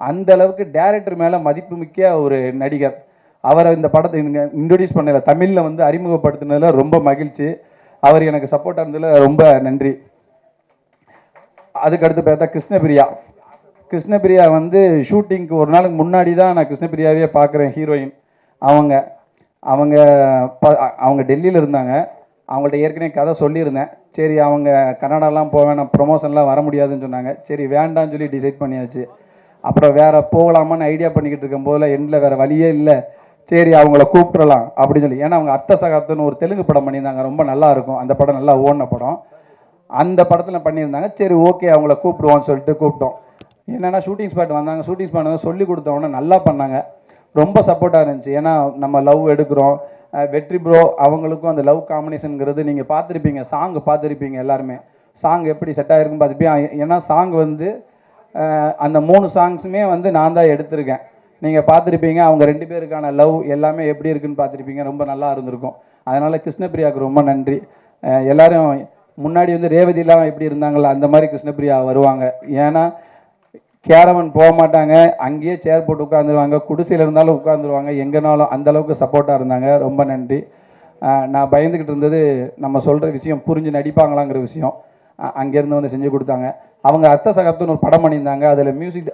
அந்த அளவுக்கு டேரக்டர் மேலே மதிப்புமிக்க ஒரு நடிகர். அவரை இந்த படத்தை இன்ட்ரடியூஸ் பண்ணல, தமிழில் வந்து அறிமுகப்படுத்தினதில் ரொம்ப மகிழ்ச்சி. அவர் எனக்கு சப்போர்ட்டாக இருந்ததில் ரொம்ப நன்றி. அதுக்கடுத்து பார்த்தா கிருஷ்ணபிரியா வந்து ஷூட்டிங்க்கு ஒரு நாளுக்கு முன்னாடி தான் நான் கிருஷ்ணபிரியாவே பார்க்குறேன். ஹீரோயின் அவங்க டெல்லியில் இருந்தாங்க. அவங்கள்ட்ட ஏற்கனவே கதை சொல்லியிருந்தேன். சரி அவங்க கன்னடாலாம் போவேன், நான் ப்ரொமோஷன்லாம் வர முடியாதுன்னு சொன்னாங்க. சரி வேண்டாம்னு சொல்லி டிசைட் பண்ணியாச்சு. அப்புறம் வேறு போகலாமான்னு ஐடியா பண்ணிக்கிட்டு இருக்கும் போதில் எண்டில் வேறு வழியே இல்லை. சரி அவங்கள கூப்பிட்றலாம் அப்படின்னு சொல்லி, ஏன்னா அவங்க அர்த்த சகாப்தம்னு ஒரு தெலுங்கு படம் பண்ணியிருந்தாங்க, ரொம்ப நல்லா இருக்கும் அந்த படம், நல்லா ஓடின படம். அந்த படத்தில் பண்ணியிருந்தாங்க. சரி ஓகே அவங்கள கூப்பிடுவோம்னு சொல்லிட்டு கூப்பிட்டோம். என்னென்னா ஷூட்டிங் ஸ்பாட் வந்தாங்க. ஷூட்டிங் ஸ்பாட் வந்து சொல்லி கொடுத்தவொடனே நல்லா பண்ணாங்க, ரொம்ப சப்போர்ட்டாக இருந்துச்சு. ஏன்னா நம்ம லவ் எடுக்கிறோம், வெற்றி ப்ரோ அவங்களுக்கும் அந்த லவ் காம்பினேஷனுங்கிறது நீங்கள் பார்த்துருப்பீங்க, சாங் பார்த்துருப்பீங்க எல்லாருமே. சாங் எப்படி செட் ஆகிருக்குன்னு பார்த்துருப்பீங்க. ஏன்னா சாங் வந்து அந்த 3 சாங்ஸுமே வந்து நான் தான் எடுத்திருக்கேன். நீங்கள் பார்த்துருப்பீங்க அவங்க 2 பேருக்கான லவ் எல்லாமே எப்படி இருக்குன்னு பார்த்துருப்பீங்க, ரொம்ப நல்லா இருந்திருக்கும். அதனால் கிருஷ்ணபிரியாவுக்கு ரொம்ப நன்றி. எல்லோரும் முன்னாடி வந்து ரேவதிலாம் எப்படி இருந்தாங்களோ அந்த மாதிரி கிருஷ்ணபிரியா வருவாங்க. ஏன்னா கேரவன் போக மாட்டாங்க, அங்கேயே சேர் போட்டு உட்காந்துருவாங்க, குடிசையில் இருந்தாலும் உட்காந்துருவாங்க, எங்கேனாலும் அந்தளவுக்கு சப்போர்ட்டாக இருந்தாங்க. ரொம்ப நன்றி. நான் பயந்துக்கிட்டு இருந்தது நம்ம சொல்கிற விஷயம் புரிஞ்சு நடிப்பாங்களாங்கிற விஷயம். அங்கேருந்து வந்து செஞ்சு கொடுத்தாங்க. அவங்க அர்த்த சகாப்தம்னு ஒரு படம் பண்ணியிருந்தாங்க,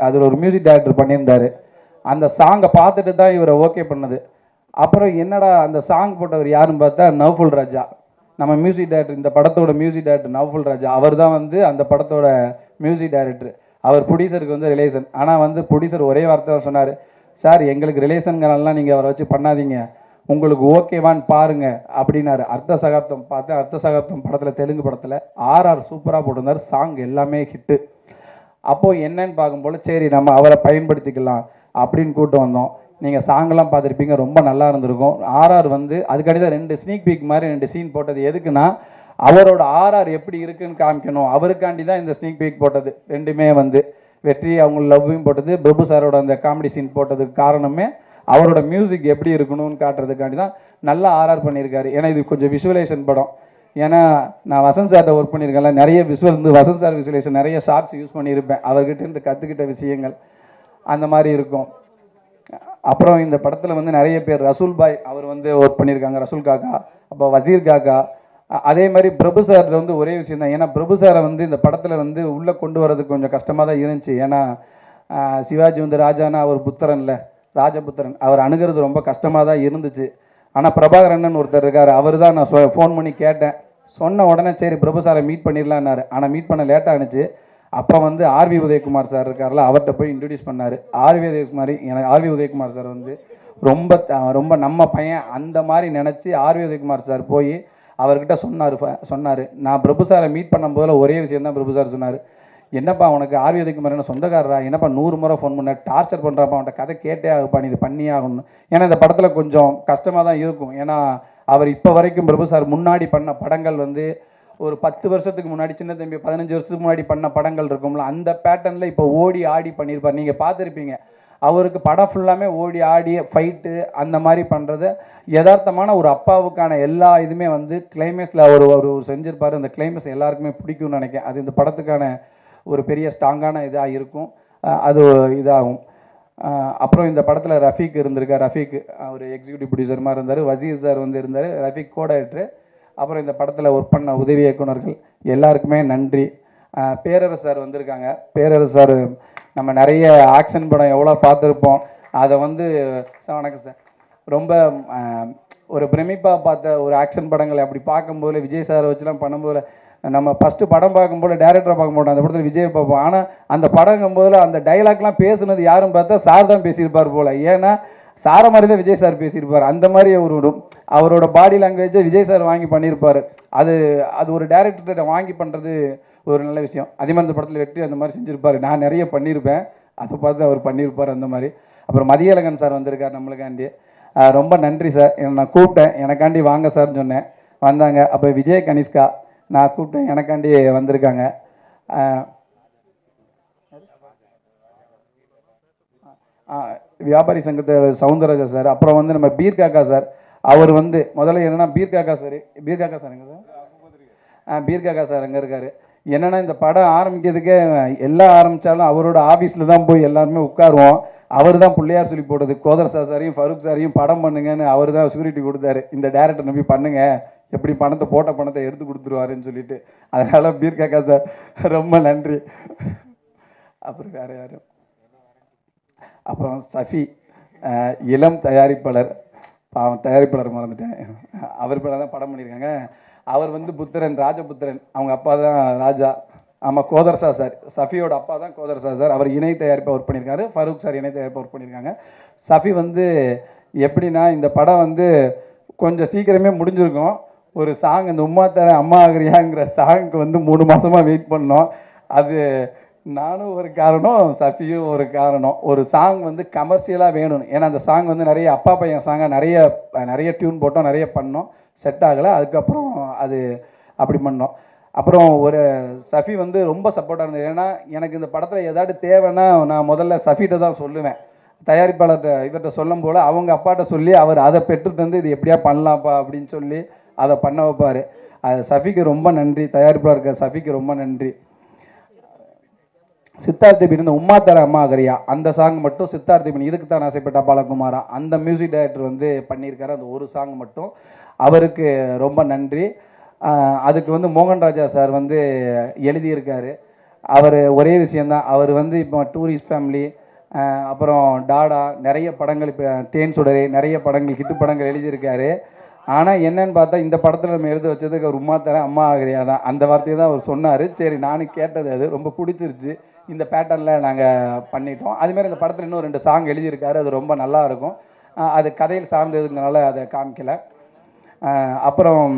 அதில் ஒரு மியூசிக் டைரக்டர் பண்ணியிருந்தார். அந்த சாங்கை பார்த்துட்டு தான் இவரை ஓகே பண்ணது. அப்புறம் என்னடா அந்த சாங் போட்டவர் யாருன்னு பார்த்தா நவ்ஃபுல் ராஜா, நம்ம மியூசிக் டைரக்டர், இந்த படத்தோட மியூசிக் டைரக்டர் நவ்ஃபுல் ராஜா. அவர் தான் வந்து அந்த படத்தோட மியூசிக் டைரக்டர். அவர் ப்ரொடியூசருக்கு வந்து ரிலேஷன். ஆனால் வந்து ப்ரொடியூசர் ஒரே வார்த்தை சொன்னார், சார் எங்களுக்கு ரிலேஷன்களெல்லாம் நீங்கள் அவரை வச்சு பண்ணாதீங்க, உங்களுக்கு ஓகேவான்னு பாருங்க அப்படின்னாரு. அர்த்த சகாப்தம் பார்த்தேன். அர்த்த சகாப்தம் படத்தில், தெலுங்கு படத்தில் ஆர்ஆர் சூப்பராக போட்டிருந்தார், சாங் எல்லாமே ஹிட்டு. அப்போது என்னன்னு பார்க்கும்போது சரி நம்ம அவரை பயன்படுத்திக்கலாம் அப்படின்னு கூப்பிட்டு வந்தோம். நீங்கள் சாங்கெல்லாம் பார்த்துருப்பீங்க, ரொம்ப நல்லா இருந்திருக்கும். ஆர்ஆர் வந்து அதுக்காண்டி தான் 2 ஸ்னீக் பீக் மாதிரி 2 சீன் போட்டது. எதுக்குன்னா அவரோட ஆர்ஆர் எப்படி இருக்குன்னு காமிக்கணும், அவருக்காண்டி தான் இந்த ஸ்னீக் பீக் போட்டது. 2மே வந்து வெற்றி அவங்க லவ்வையும் போட்டது, பிரபு சாரோட அந்த காமெடி சீன் போட்டதுக்கு காரணமே அவரோட மியூசிக் எப்படி இருக்கணும்னு காட்டுறதுக்காண்டி தான். நல்லா ஆர்ஆர் பண்ணியிருக்காரு. ஏன்னா இது கொஞ்சம் விஷுவலைசேஷன் படம். ஏன்னா நான் வசந்த் சார்கிட்ட ஒர்க் பண்ணியிருக்கேன்ல, நிறைய விஷுவல் வந்து வசந்த் சார் விஷுவலைசேஷன் நிறைய ஷார்ட்ஸ் யூஸ் பண்ணியிருப்பேன். அவர்கிட்ட இருந்து கற்றுக்கிட்ட விஷயங்கள் அந்த மாதிரி இருக்கும். அப்புறம் இந்த படத்தில் வந்து நிறைய பேர், ரசூல் பாய் அவர் வந்து ஒர்க் பண்ணியிருக்காங்க, ரசூல் காக்கா, அப்போ வசீர் காக்கா. அதே மாதிரி பிரபு சார் வந்து ஒரே விஷயம் தான். ஏன்னா பிரபு சாரை வந்து இந்த படத்தில் வந்து உள்ளே கொண்டு வரதுக்கு கொஞ்சம் கஷ்டமாக தான் இருந்துச்சு. ஏன்னா சிவாஜி வந்து ராஜானா அவர் புத்திரன்ல, ராஜபுத்திரன், அவர் அணுகிறது ரொம்ப கஷ்டமாக தான் இருந்துச்சு. ஆனால் பிரபாகரன் ஒருத்தர் இருக்கார், அவர் தான் நான் ஃபோன் பண்ணி கேட்டேன். சொன்ன உடனே சரி பிரபு சாரை மீட் பண்ணிடலான்னாரு. ஆனால் மீட் பண்ண லேட்டாக இருந்துச்சு. அப்போ வந்து ஆர்வி உதயகுமார் சார் இருக்கார்ல, அவர்கிட்ட போய் இன்ட்ரடியூஸ் பண்ணார். ஆர்வி உதயகுமார் சார் வந்து ரொம்ப ரொம்ப நம்ம பையன் அந்த மாதிரி நினச்சி ஆர்வி உதயகுமார் சார் போய் அவர்கிட்ட சொன்னார். நான் பிரபு சாரை மீட் பண்ணும்போதில் ஒரே விஷயம் தான் பிரபு சார் சொன்னார், என்னப்பா உனக்கு ஆர்வி உதயகுமார் என்ன சொந்தக்காரரா, என்னப்பா 100 முறை ஃபோன் பண்ண, டார்ச்சர் பண்ணுறாப்பா, அவன்கிட்ட கதை கேட்டே ஆகுப்பா, நீ இது பண்ணியே ஆகணும். ஏன்னா இந்த படத்தில் கொஞ்சம் கஷ்டமாக தான் இருக்கும். ஏன்னா அவர் இப்போ வரைக்கும் பிரபு சார் முன்னாடி பண்ண படங்கள் வந்து ஒரு 10 வருஷத்துக்கு முன்னாடி, சின்ன தம்பி 15 வருஷத்துக்கு முன்னாடி பண்ண படங்கள் இருக்கும்ல, அந்த பேட்டர்னில் இப்போ ஓடி ஆடி பண்ணியிருப்பார். நீங்கள் பார்த்துருப்பீங்க, அவருக்கு படம் ஃபுல்லாமே ஓடி ஆடி ஃபைட்டு அந்த மாதிரி பண்ணுறது. யதார்த்தமான ஒரு அப்பாவுக்கான எல்லா இதுவுமே வந்து கிளைமேக்ஸில் அவர் செஞ்சுருப்பார். அந்த கிளைமேக்ஸ் எல்லாருக்குமே பிடிக்கும்னு நினைக்கிறேன். அது இந்த படத்துக்கான ஒரு பெரிய ஸ்ட்ராங்கான இதாக இருக்கும், அது இதாகும். அப்புறம் இந்த படத்தில் ரஃபீக் இருந்திருக்கார். ரஃபீக் அவர் எக்ஸிக்யூட்டிவ் ப்ரொடியூசர் மாதிரி இருந்தார். வசீர் சார் வந்து இருந்தார். ரஃபீக் கோட ஆக்டர். அப்புறம் இந்த படத்தில் ஒர்க் பண்ண உதவி இயக்குனர்கள் எல்லாருக்குமே நன்றி. பேரரசு சார் வந்திருக்காங்க. பேரரசு சார் நம்ம நிறைய ஆக்ஷன் படம் எவ்வளோ பார்த்துருப்போம், அதை வந்து வணக்கம் சார், ரொம்ப ஒரு பிரமிப்பாக பார்த்த ஒரு ஆக்ஷன் படங்களை அப்படி பார்க்கும்போது விஜய் சாரை வச்சுலாம் பண்ணும்போது நம்ம ஃபஸ்ட்டு படம் பார்க்கும்போது டேரக்டரை பார்க்க மாட்டோம், அந்த படத்தில் விஜய் பார்ப்போம். ஆனால் அந்த படங்கும்போது அந்த டைலாக்லாம் பேசுனது யாரும் பார்த்தா சார் தான் பேசியிருப்பார் போல். ஏன்னா சாரை மாதிரி தான் விஜய் சார் பேசியிருப்பார். அந்த மாதிரி அவரோட பாடி லாங்குவேஜை விஜய் சார் வாங்கி பண்ணியிருப்பார். அது ஒரு டேரக்டர்கிட்ட வாங்கி பண்ணுறது ஒரு நல்ல விஷயம். அதே மாதிரி இந்த படத்தில் வெற்றி அந்த மாதிரி செஞ்சுருப்பார். நான் நிறைய பண்ணியிருப்பேன், அதை பார்த்து அவர் பண்ணியிருப்பார் அந்த மாதிரி. அப்புறம் மதியழகன் சார் வந்திருக்கார் நம்மளுக்காண்டி. ரொம்ப நன்றி சார். நான் கூப்பிட்டேன், எனக்காண்டி வாங்க சார்னு சொன்னேன், வந்தாங்க. அப்போ விஜய் கனிஷ்கா நான் கூப்பிட்டேன், எனக்காண்டி வந்திருக்காங்க. வியாபாரி சங்கத்தை சவுந்தரராஜா சார். அப்புறம் வந்து நம்ம பீர்காக்கா சார். அவர் வந்து முதல்ல என்னென்னா பீர்காக்கா சார் எங்கே சார்? பீர்காக்கா சார் அங்கே இருக்கார். என்னென்னா இந்த படம் ஆரம்பிக்கிறதுக்கே எல்லாம் ஆரம்பித்தாலும் அவரோட ஆஃபீஸில் தான் போய் எல்லாருமே உட்காருவோம். அவர் தான் பிள்ளையார் சொல்லி போட்டது. கோதர்ஷா சாரையும் ஃபருக் சாரையும் படம் பண்ணுங்கன்னு அவர் தான் செக்யூரிட்டி கொடுத்தாரு. இந்த டேரக்டர் நம்பி பண்ணுங்க, எப்படி பணத்தை போட்ட பணத்தை எடுத்து கொடுத்துருவாருன்னு சொல்லிட்டு. அதனால் பீர்காக்கா சார் ரொம்ப நன்றி. அப்புறம் வேறு யாரும், அப்புறம் சஃபி இளம் தயாரிப்பாளர், தயாரிப்பாளர் மறந்துட்டேன், அவர் பேர தான் படம் பண்ணியிருக்காங்க. அவர் வந்து புத்திரன், ராஜபுத்திரன். அவங்க அப்பா தான் ராஜா. ஆமாம், கோதர்ஷா சார், சஃபியோட அப்பா தான் கோதர்ஷா சார். அவர் இணை தயாரிப்பாக ஒர்க் பண்ணியிருக்காரு. ஃபரூக் சார் இணை தயாரிப்பாக ஒர்க் பண்ணியிருக்காங்க. சஃபி வந்து எப்படின்னா, இந்த படம் வந்து கொஞ்சம் சீக்கிரமே முடிஞ்சிருக்கும். ஒரு சாங், இந்த உம்மா தர அம்மா ஆகிறியாங்கிற சாங்க்கு வந்து 3 மாதமாக வெயிட் பண்ணோம். அது நானும் ஒரு காரணம், சஃபியும் ஒரு காரணம். ஒரு சாங் வந்து கமர்ஷியலாக வேணும். ஏன்னா அந்த சாங் வந்து நிறைய அப்பா பையன் சாங்காக நிறைய டியூன் போட்டோம், நிறைய பண்ணோம், செட் ஆகலை. அதுக்கப்புறம் அது அப்படி பண்ணோம். அப்புறம் ஒரு சஃபி வந்து ரொம்ப சப்போர்ட்டாக இருந்தது. ஏன்னா எனக்கு இந்த படத்தில் ஏதாவது தேவைன்னா நான் முதல்ல சஃபிகிட்ட தான் சொல்லுவேன். தயாரிப்பாளர்கிட்ட இவர்கிட்ட சொல்லும் போல் அவங்க அப்பாட்ட சொல்லி அவர் அதை பெற்று தந்து இது எப்படியா பண்ணலாம்ப்பா அப்படின்னு சொல்லி அதை பண்ண வைப்பார். அது சஃபிக்கு ரொம்ப நன்றி, தயாரிப்பாளர் இருக்க சஃபிக்கு ரொம்ப நன்றி. சித்தார்த்திபின் இந்த உம்மா தர அம்மா ஆகரியா அந்த சாங் மட்டும் சித்தார்த்திபின் இதுக்கு தான் ஆசைப்பட்ட பாலகுமாரா அந்த மியூசிக் டைரக்டர் வந்து பண்ணியிருக்காரு. அந்த ஒரு சாங் மட்டும் அவருக்கு ரொம்ப நன்றி. அதுக்கு வந்து மோகன் ராஜா சார் வந்து எழுதியிருக்காரு. அவர் ஒரே விஷயந்தான், அவர் வந்து இப்போ டூரிஸ்ட் ஃபேமிலி, அப்புறம் டாடா, நிறைய படங்கள், இப்போ தேன் சுடரே, நிறைய படங்கள், ஹிட்டு படங்கள் எழுதியிருக்காரு. ஆனால் என்னன்னு பார்த்தா இந்த படத்தில் நம்ம எழுத வச்சதுக்கு அவர் உம்மா தர அம்மா ஆகிறியா தான், அந்த வார்த்தையை தான் அவர் சொன்னார். சரி, நானும் கேட்டது, அது ரொம்ப பிடிச்சிருச்சு. இந்த பேட்டர்னில் நாங்கள் பண்ணிட்டோம். அதுமாரி இந்த படத்தில் இன்னும் 2 சாங் எழுதியிருக்காரு. அது ரொம்ப நல்லா இருக்கும். அது கதையில் சார்ந்ததுனால அதை காமிக்கலை. அப்புறம்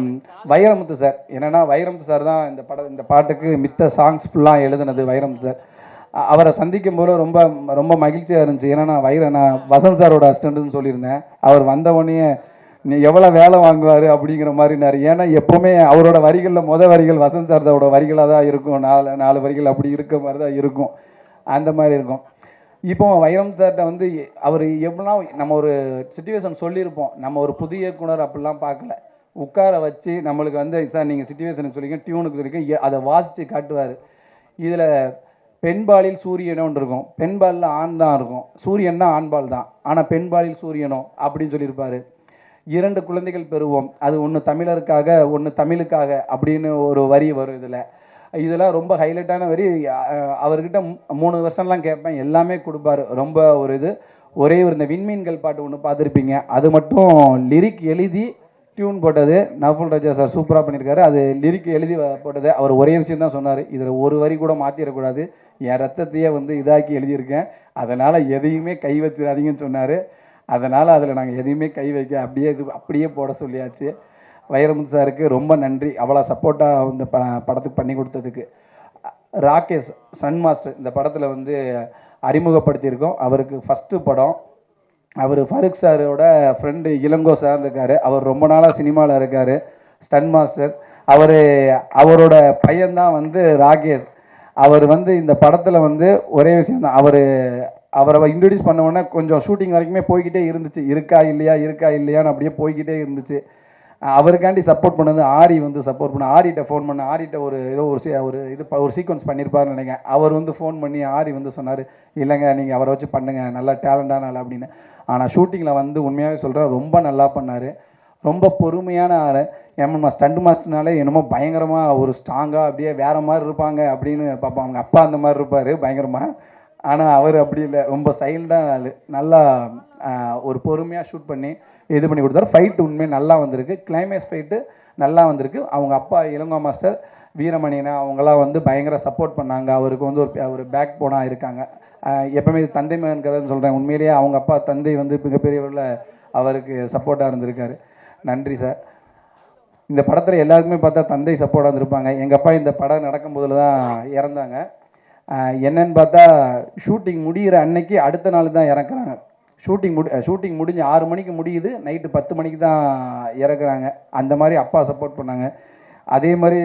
வைரமுத்து சார், என்னென்னா வைரமுத்து சார் தான் இந்த பாட்டுக்கு மித்த சாங்ஸ் ஃபுல்லாக எழுதுனது வைரமுத்து சார். அவரை சந்திக்கும் போது ரொம்ப ரொம்ப மகிழ்ச்சியாக இருந்துச்சு. ஏன்னா நான் வசந்த் சாரோட அசிஸ்டண்ட்டுன்னு சொல்லியிருந்தேன். அவர் வந்தவொடனே நீ எவ்வளோ வேலை வாங்குவார் அப்படிங்கிற மாதிரினாரு. ஏன்னா எப்போவுமே அவரோட வரிகளில் வரிகள் வசந்த் சாரோட வரிகளாக தான் இருக்கும். 4 வரிகள் அப்படி இருக்க மாதிரி தான் இருக்கும். அந்த மாதிரி இருக்கும். இப்போ வைரம் சார்கிட்ட வந்து அவர் எப்படின்னா, நம்ம ஒரு சிச்சுவேஷன் சொல்லியிருப்போம், நம்ம ஒரு புதிய இயக்குனர் அப்படிலாம் பார்க்கல. உட்கார வச்சு நம்மளுக்கு வந்து சார் நீங்கள் சிச்சுவேஷனுக்கு சொல்லிங்க, டியூனுக்கு சொல்லிங்க, அதை வாசித்து காட்டுவார். இதில் பெண்பாலில் சூரியனோ ஒன்று இருக்கும், பெண்பாலில் ஆண் தான் இருக்கும். சூரியன்னா ஆண்பால் தான், ஆனால் பெண்பாலில் சூரியனோ அப்படின்னு சொல்லியிருப்பார். 2 குழந்தைகள் பெறுவோம், அது ஒன்று தமிழருக்காக ஒன்று தமிழுக்காக அப்படின்னு ஒரு வரி வரும். இதெல்லாம் ரொம்ப ஹைலைட்டான வரி. அவர்கிட்ட 3 வருஷம்லாம் கேட்பேன், எல்லாமே கொடுப்பாரு. ரொம்ப ஒரு ஒரே ஒரு இந்த விண்மீன்கள் பாட்டு ஒன்று பார்த்துருப்பீங்க, அது மட்டும் லிரிக் எழுதி டியூன் போட்டது நஃபுல் ராஜா சார் சூப்பராக பண்ணியிருக்காரு. அது லிரிக் எழுதி போட்டது. அவர் ஒரே விஷயம் தான் சொன்னார், இதில் ஒரு வரி கூட மாற்றிடக்கூடாது, என் ரத்தத்தையே வந்து இதாக்கி எழுதியிருக்கேன், அதனால் எதையுமே கை வச்சிடாதீங்கன்னு சொன்னார். அதனால் அதில் நாங்கள் எதையுமே கை வைக்க அப்படியே போட சொல்லியாச்சு. வைரமுத்து சாருக்கு ரொம்ப நன்றி, அவ்வளோ சப்போர்ட்டாக இந்த படத்துக்கு பண்ணி கொடுத்ததுக்கு. ராகேஷ் சன் மாஸ்டர் இந்த படத்தில் வந்து அறிமுகப்படுத்தியிருக்கோம். அவருக்கு ஃபஸ்ட்டு படம். அவர் ஃபருக் சாரோட ஃப்ரெண்டு இளங்கோ சார் இருக்கார். அவர் ரொம்ப நாளாக சினிமாவில் இருக்கார், ஸ்டன் மாஸ்டர். அவரோட பையன்தான் வந்து ராகேஷ். அவர் வந்து இந்த படத்தில் வந்து ஒரே விஷயந்தான், அவரை இன்ட்ரடியூஸ் பண்ண உடனே கொஞ்சம் ஷூட்டிங் வரைக்குமே போய்கிட்டே இருந்துச்சு, இருக்கா இல்லையான்னு அப்படியே போய்கிட்டே இருந்துச்சு. அவருக்காண்டி சப்போர்ட் பண்ணது ஆரி வந்து சப்போர்ட் பண்ண. ஆரிகிட்ட ஃபோன் பண்ண, ஆரிகிட்ட ஒரு சீக்வன்ஸ் பண்ணியிருப்பாருன்னு நினைக்கிறேன். அவர் வந்து ஃபோன் பண்ணி ஆரி வந்து சொன்னார், இல்லைங்க நீங்கள் அவரை வச்சு பண்ணுங்கள், நல்லா டேலண்டான ஆள் அப்படின்னு. ஆனால் ஷூட்டிங்கில் வந்து உண்மையாகவே சொல்கிறேன், ரொம்ப நல்லா பண்ணார். ரொம்ப பொறுமையான ஆள். ஏன்னா ஸ்டண்ட் மாஸ்டர்னாலே என்னமோ பயங்கரமாக ஒரு ஸ்ட்ராங்காக அப்படியே வேறு மாதிரி இருப்பாங்க அப்படின்னு பார்ப்போம். அவங்க அப்பா அந்த மாதிரி இருப்பார் பயங்கரமாக. ஆனால் அவர் அப்படி இல்லை, ரொம்ப சைல்டான ஆள். நல்லா ஒரு பொறுமையாக ஷூட் பண்ணி இது பண்ணி கொடுத்தாரு. ஃபைட்டு உண்மையாக நல்லா வந்திருக்கு, கிளைமேக்ஸ் ஃபைட்டு நல்லா வந்திருக்கு. அவங்க அப்பா இளங்கோ மாஸ்டர், வீரமணியனை அவங்களாம் வந்து பயங்கர சப்போர்ட் பண்ணாங்க. அவருக்கு வந்து ஒரு பேக் போனாக இருக்காங்க. எப்பவுமே தந்தை மகன் கதைன்னு சொல்கிறேன், உண்மையிலேயே அவங்க அப்பா தந்தை வந்து மிகப்பெரியவரில் அவருக்கு சப்போர்ட்டாக இருந்திருக்காரு. நன்றி சார். இந்த படத்தில் எல்லாருக்குமே பார்த்தா தந்தை சப்போர்ட்டாக இருந்திருப்பாங்க. எங்கள் அப்பா இந்த படம் நடக்கும்போதில் தான் இறந்தாங்க. என்னன்னு பார்த்தா ஷூட்டிங் முடிகிற அன்னைக்கு அடுத்த நாள் தான் இறக்குறாங்க. ஷூட்டிங் முடிஞ்சு 6 மணிக்கு முடியுது, நைட்டு 10 மணிக்கு தான் இறக்குறாங்க. அந்த மாதிரி அப்பா சப்போர்ட் பண்ணாங்க. அதே மாதிரி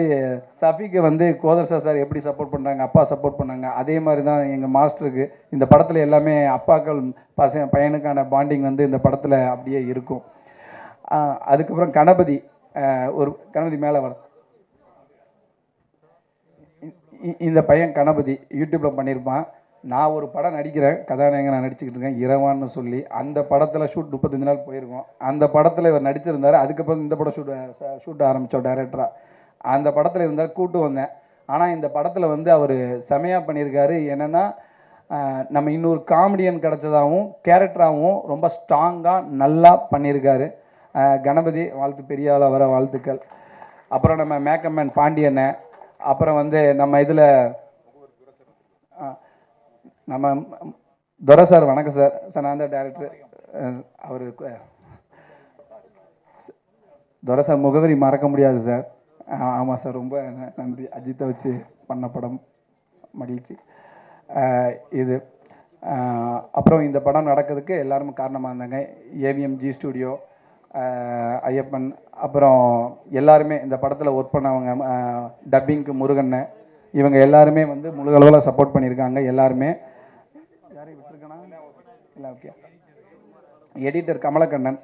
சஃபிக்கு வந்து கோதர்ஷா சார் எப்படி சப்போர்ட் பண்ணுறாங்க, அப்பா சப்போர்ட் பண்ணாங்க. அதே மாதிரி தான் எங்கள் மாஸ்டருக்கு இந்த படத்தில் எல்லாமே அப்பாக்கள் பையனுக்கான பாண்டிங் வந்து இந்த படத்தில் அப்படியே இருக்கும். அதுக்கப்புறம் கணபதி மேலே வர இந்த பையன் கணபதி யூடியூப்பில் பண்ணியிருப்பான். நான் ஒரு படம் நடிக்கிறேன், கதாநாயகன் நான் நடிச்சுக்கிட்டு இருக்கேன், இரவான்னு சொல்லி. அந்த படத்தில் ஷூட் 35 நாள் போயிருக்கோம். அந்த படத்தில் இவர் நடிச்சிருந்தார். அதுக்கப்புறம் இந்த படம் ஷூட் ஆரம்பித்தோம் டைரக்டராக. அந்த படத்தில் இருந்தால் கூட்டு வந்தேன். ஆனால் இந்த படத்தில் வந்து அவர் செமையாக பண்ணியிருக்காரு. என்னென்னா நம்ம இன்னொரு காமெடியன் கிடச்சதாகவும் கேரக்டராகவும் ரொம்ப ஸ்ட்ராங்காக நல்லா பண்ணியிருக்காரு. கணபதி வாழ்த்து, பெரிய ஆளாக வர வாழ்த்துக்கள். அப்புறம் நம்ம மேக்கம்மேன் பாண்டியனை, அப்புறம் வந்து நம்ம இதில் நம்ம துரை சார், வணக்கம் சார். சார் நான் தான் டேரக்டர். அவர் துரை சார் முகவரி மறக்க முடியாது சார். ஆமாம் சார், ரொம்ப நன்றி. அஜித்தை வச்சு பண்ண படம், மகிழ்ச்சி. இது அப்புறம் இந்த படம் நடக்கிறதுக்கு எல்லாருமே காரணமாக இருந்தாங்க. ஏவிஎம்ஜி ஸ்டுடியோ, ஐயப்பன், அப்புறம் எல்லாருமே இந்த படத்தில் ஒர்க் பண்ணவங்க, டப்பிங்க்கு முருகண்ணன், இவங்க எல்லாருமே வந்து முழுகளவில் சப்போர்ட் பண்ணியிருக்காங்க. எல்லாருமே யாரையும் விட்டுருக்கேனா இல்லை? ஓகே. எடிட்டர் கமலக்கண்ணன்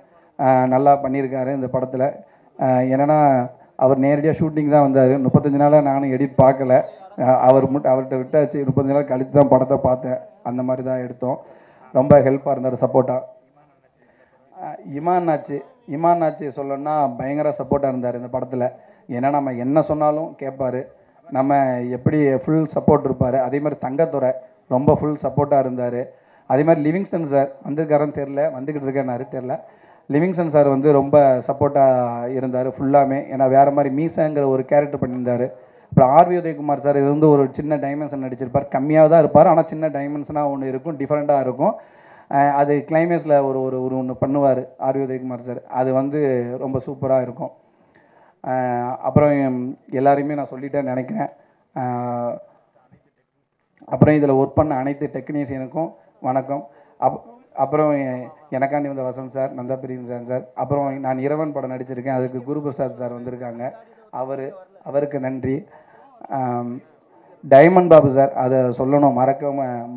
நல்லா பண்ணியிருக்காரு இந்த படத்தில். என்னென்னா அவர் நேரடியாக ஷூட்டிங் தான் வந்தார். 35 நாளாக நானும் எடிட் பார்க்கல. அவர்கிட்ட விட்டாச்சு. 35 நாள் கழித்து தான் படத்தை பார்த்தேன். அந்த மாதிரி தான் எடுத்தோம். ரொம்ப ஹெல்ப்பாக இருந்தார், சப்போர்ட்டாக. இமான் ஆச்சு சொல்லணும்னா பயங்கர சப்போர்ட்டாக இருந்தார் இந்த படத்தில். ஏன்னா நம்ம என்ன சொன்னாலும் கேட்பார், நம்ம எப்படி ஃபுல் சப்போர்ட் இருப்பார். அதே மாதிரி தங்கத்துறை ரொம்ப ஃபுல் சப்போர்ட்டாக இருந்தார். அதே மாதிரி லிவிங்ஸ்டன் சார் வந்திருக்காருன்னு தெரில, வந்துக்கிட்டு இருக்கேன்னாரு தெரில. லிவிங்ஸ்டன் சார் வந்து ரொம்ப சப்போர்ட்டாக இருந்தார் ஃபுல்லாமே. ஏன்னா வேறு மாதிரி மீசாங்கிற ஒரு கேரக்டர் பண்ணியிருந்தார். அப்புறம் ஆர்வி உதயகுமார் சார் இது வந்து ஒரு சின்ன டைமென்ஷன் நடிச்சிருப்பார். கம்மியாக தான் இருப்பார், ஆனால் சின்ன டைமென்ஷனாக ஒன்று இருக்கும், டிஃப்ரெண்ட்டாக இருக்கும். அது கிளைமேக்ஸில் ஒரு ஒன்று பண்ணுவார் ஆர்வி உதயகுமார் சார். அது வந்து ரொம்ப சூப்பராக இருக்கும். அப்புறம் எல்லாரையுமே நான் சொல்லிட்டேன்னு நினைக்கிறேன். அப்புறம் இதில் ஒர்க் பண்ண அனைத்து டெக்னீஷியனுக்கும் வணக்கம். அப்புறம் எனக்காண்டி வந்த வசந்த் சார், நந்தா பிரியன் சார், அப்புறம் நான் இரவன் படம் நடிச்சிருக்கேன், அதுக்கு குருபிரசாத் சார் வந்திருக்காங்க, அவருக்கு நன்றி. டைமண்ட் பாபு சார், அதை சொல்லணும்,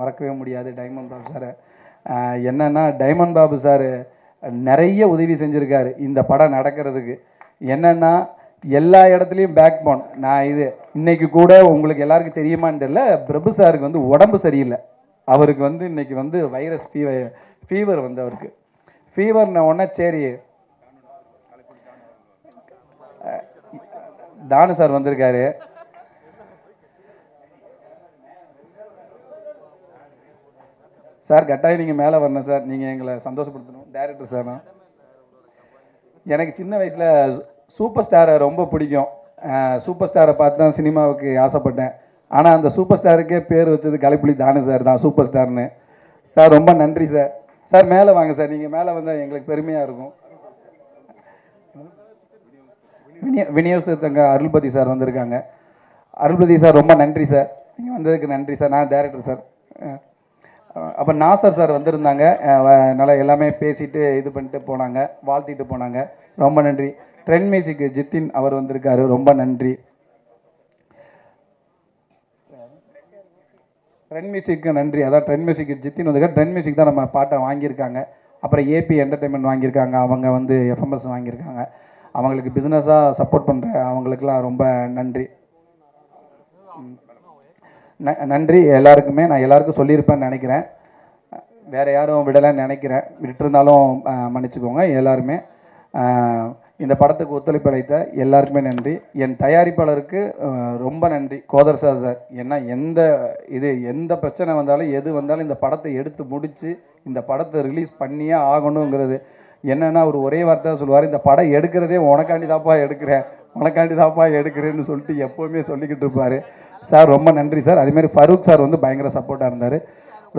மறக்கவே முடியாது டைமண்ட் பாபு சார். என்னென்னா டைமண்ட் பாபு சார் நிறைய உதவி செஞ்சுருக்காரு இந்த படம் நடக்கிறதுக்கு. என்னென்னா எல்லா இடத்துலையும் பேக் போன். நான் இன்னைக்கு கூட உங்களுக்கு எல்லாருக்கும் தெரியுமான்னு தெரியல, பிரபு சாருக்கு வந்து உடம்பு சரியில்லை. அவருக்கு வந்து இன்னைக்கு வந்து வைரஸ் ஃபீவர் வந்து அவருக்கு ஃபீவர்ன உடனே சரி தானு சார் வந்திருக்காரு. சார் கட்டாயம் நீங்கள் மேலே வரணும் சார், நீங்கள் எங்களை சந்தோஷப்படுத்தணும். டைரக்டர் சார், எனக்கு சின்ன வயசில் சூப்பர் ஸ்டாரை ரொம்ப பிடிக்கும். சூப்பர் ஸ்டாரை பார்த்து தான் சினிமாவுக்கு ஆசைப்பட்டேன். ஆனால் அந்த சூப்பர் ஸ்டாருக்கே பேர் வச்சது கலைப்புலி தானு சார் தான் சூப்பர் ஸ்டார்னு. சார் ரொம்ப நன்றி சார். சார் மேலே வாங்க சார், நீங்கள் மேலே வந்தால் எங்களுக்கு பெருமையாக இருக்கும். விநியோகத்தங்க அருள்பதி சார் வந்திருக்காங்க. அருள்பதி சார் ரொம்ப நன்றி சார், நீங்கள் வந்ததுக்கு நன்றி சார். நான் டைரக்டர் சார். அப்போ நாசர் சார் வந்திருந்தாங்க, நல்லா எல்லாமே பேசிட்டு இது பண்ணிட்டு போனாங்க, வாழ்த்திட்டு போனாங்க. ரொம்ப நன்றி. ட்ரெண்ட் மியூசிக் ஜித்தின் அவர் வந்திருக்காரு, ரொம்ப நன்றி. ட்ரெண்ட் மியூசிக்கு நன்றி. அதான் ட்ரெண்ட் மியூசிக் ஜித்தின் வந்திருக்காரு. ட்ரெண்ட் மியூசிக் தான் நம்ம பாட்டை வாங்கியிருக்காங்க. அப்புறம் ஏபி என்டர்டைன்மெண்ட் வாங்கியிருக்காங்க, அவங்க வந்து எஃப்எம்எஸ் வாங்கியிருக்காங்க. அவங்களுக்கு பிஸ்னஸாக சப்போர்ட் பண்ணுற அவங்களுக்கெல்லாம் ரொம்ப நன்றி. நன்றி எல்லாருக்குமே. நான் எல்லாருக்கும் சொல்லியிருப்பேன்னு நினைக்கிறேன், வேறு யாரும் விடலைன்னு நினைக்கிறேன். விட்டுருந்தாலும் மன்னிச்சுக்கோங்க. எல்லாருமே இந்த படத்துக்கு ஒத்துழைப்பு அளித்த எல்லாருக்குமே நன்றி. என் தயாரிப்பாளருக்கு ரொம்ப நன்றி, கோதர்ஷா சார். ஏன்னா எந்த பிரச்சனை வந்தாலும் எது வந்தாலும் இந்த படத்தை எடுத்து முடித்து இந்த படத்தை ரிலீஸ் பண்ணியே ஆகணுங்கிறது. என்னென்னா அவர் ஒரே வார்த்தை சொல்லுவார், இந்த படம் எடுக்கிறதே உனக்காண்டி தாப்பா எடுக்கிறேன்னு சொல்லிட்டு எப்போவுமே சொல்லிக்கிட்டு இருப்பார். சார் ரொம்ப நன்றி சார். அதேமாதிரி ஃபரூக் சார் வந்து பயங்கர சப்போர்ட்டாக இருந்தார்.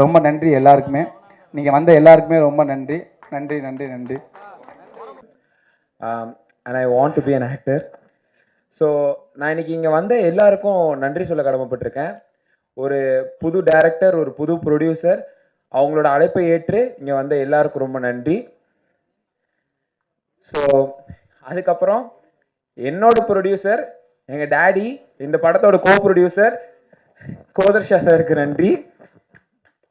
ரொம்ப நன்றி எல்லாருக்குமே. நீங்கள் வந்த எல்லாருக்குமே ரொம்ப நன்றி. And I want to be an actor. So நான் இன்னைக்கு இங்கே வந்த எல்லாருக்கும் நன்றி சொல்ல கடமைப்பட்டிருக்கேன். ஒரு புது டைரக்டர், ஒரு புது ப்ரொடியூசர், அவங்களோட அழைப்பை ஏற்று இங்கே வந்த எல்லாருக்கும் ரொம்ப நன்றி. ஸோ அதுக்கப்புறம் என்னோட ப்ரொடியூசர், எங்கள் டேடி, இந்த படத்தோட ப்ரொடியூசர் கோதர்ஷா சாருக்கு நன்றி.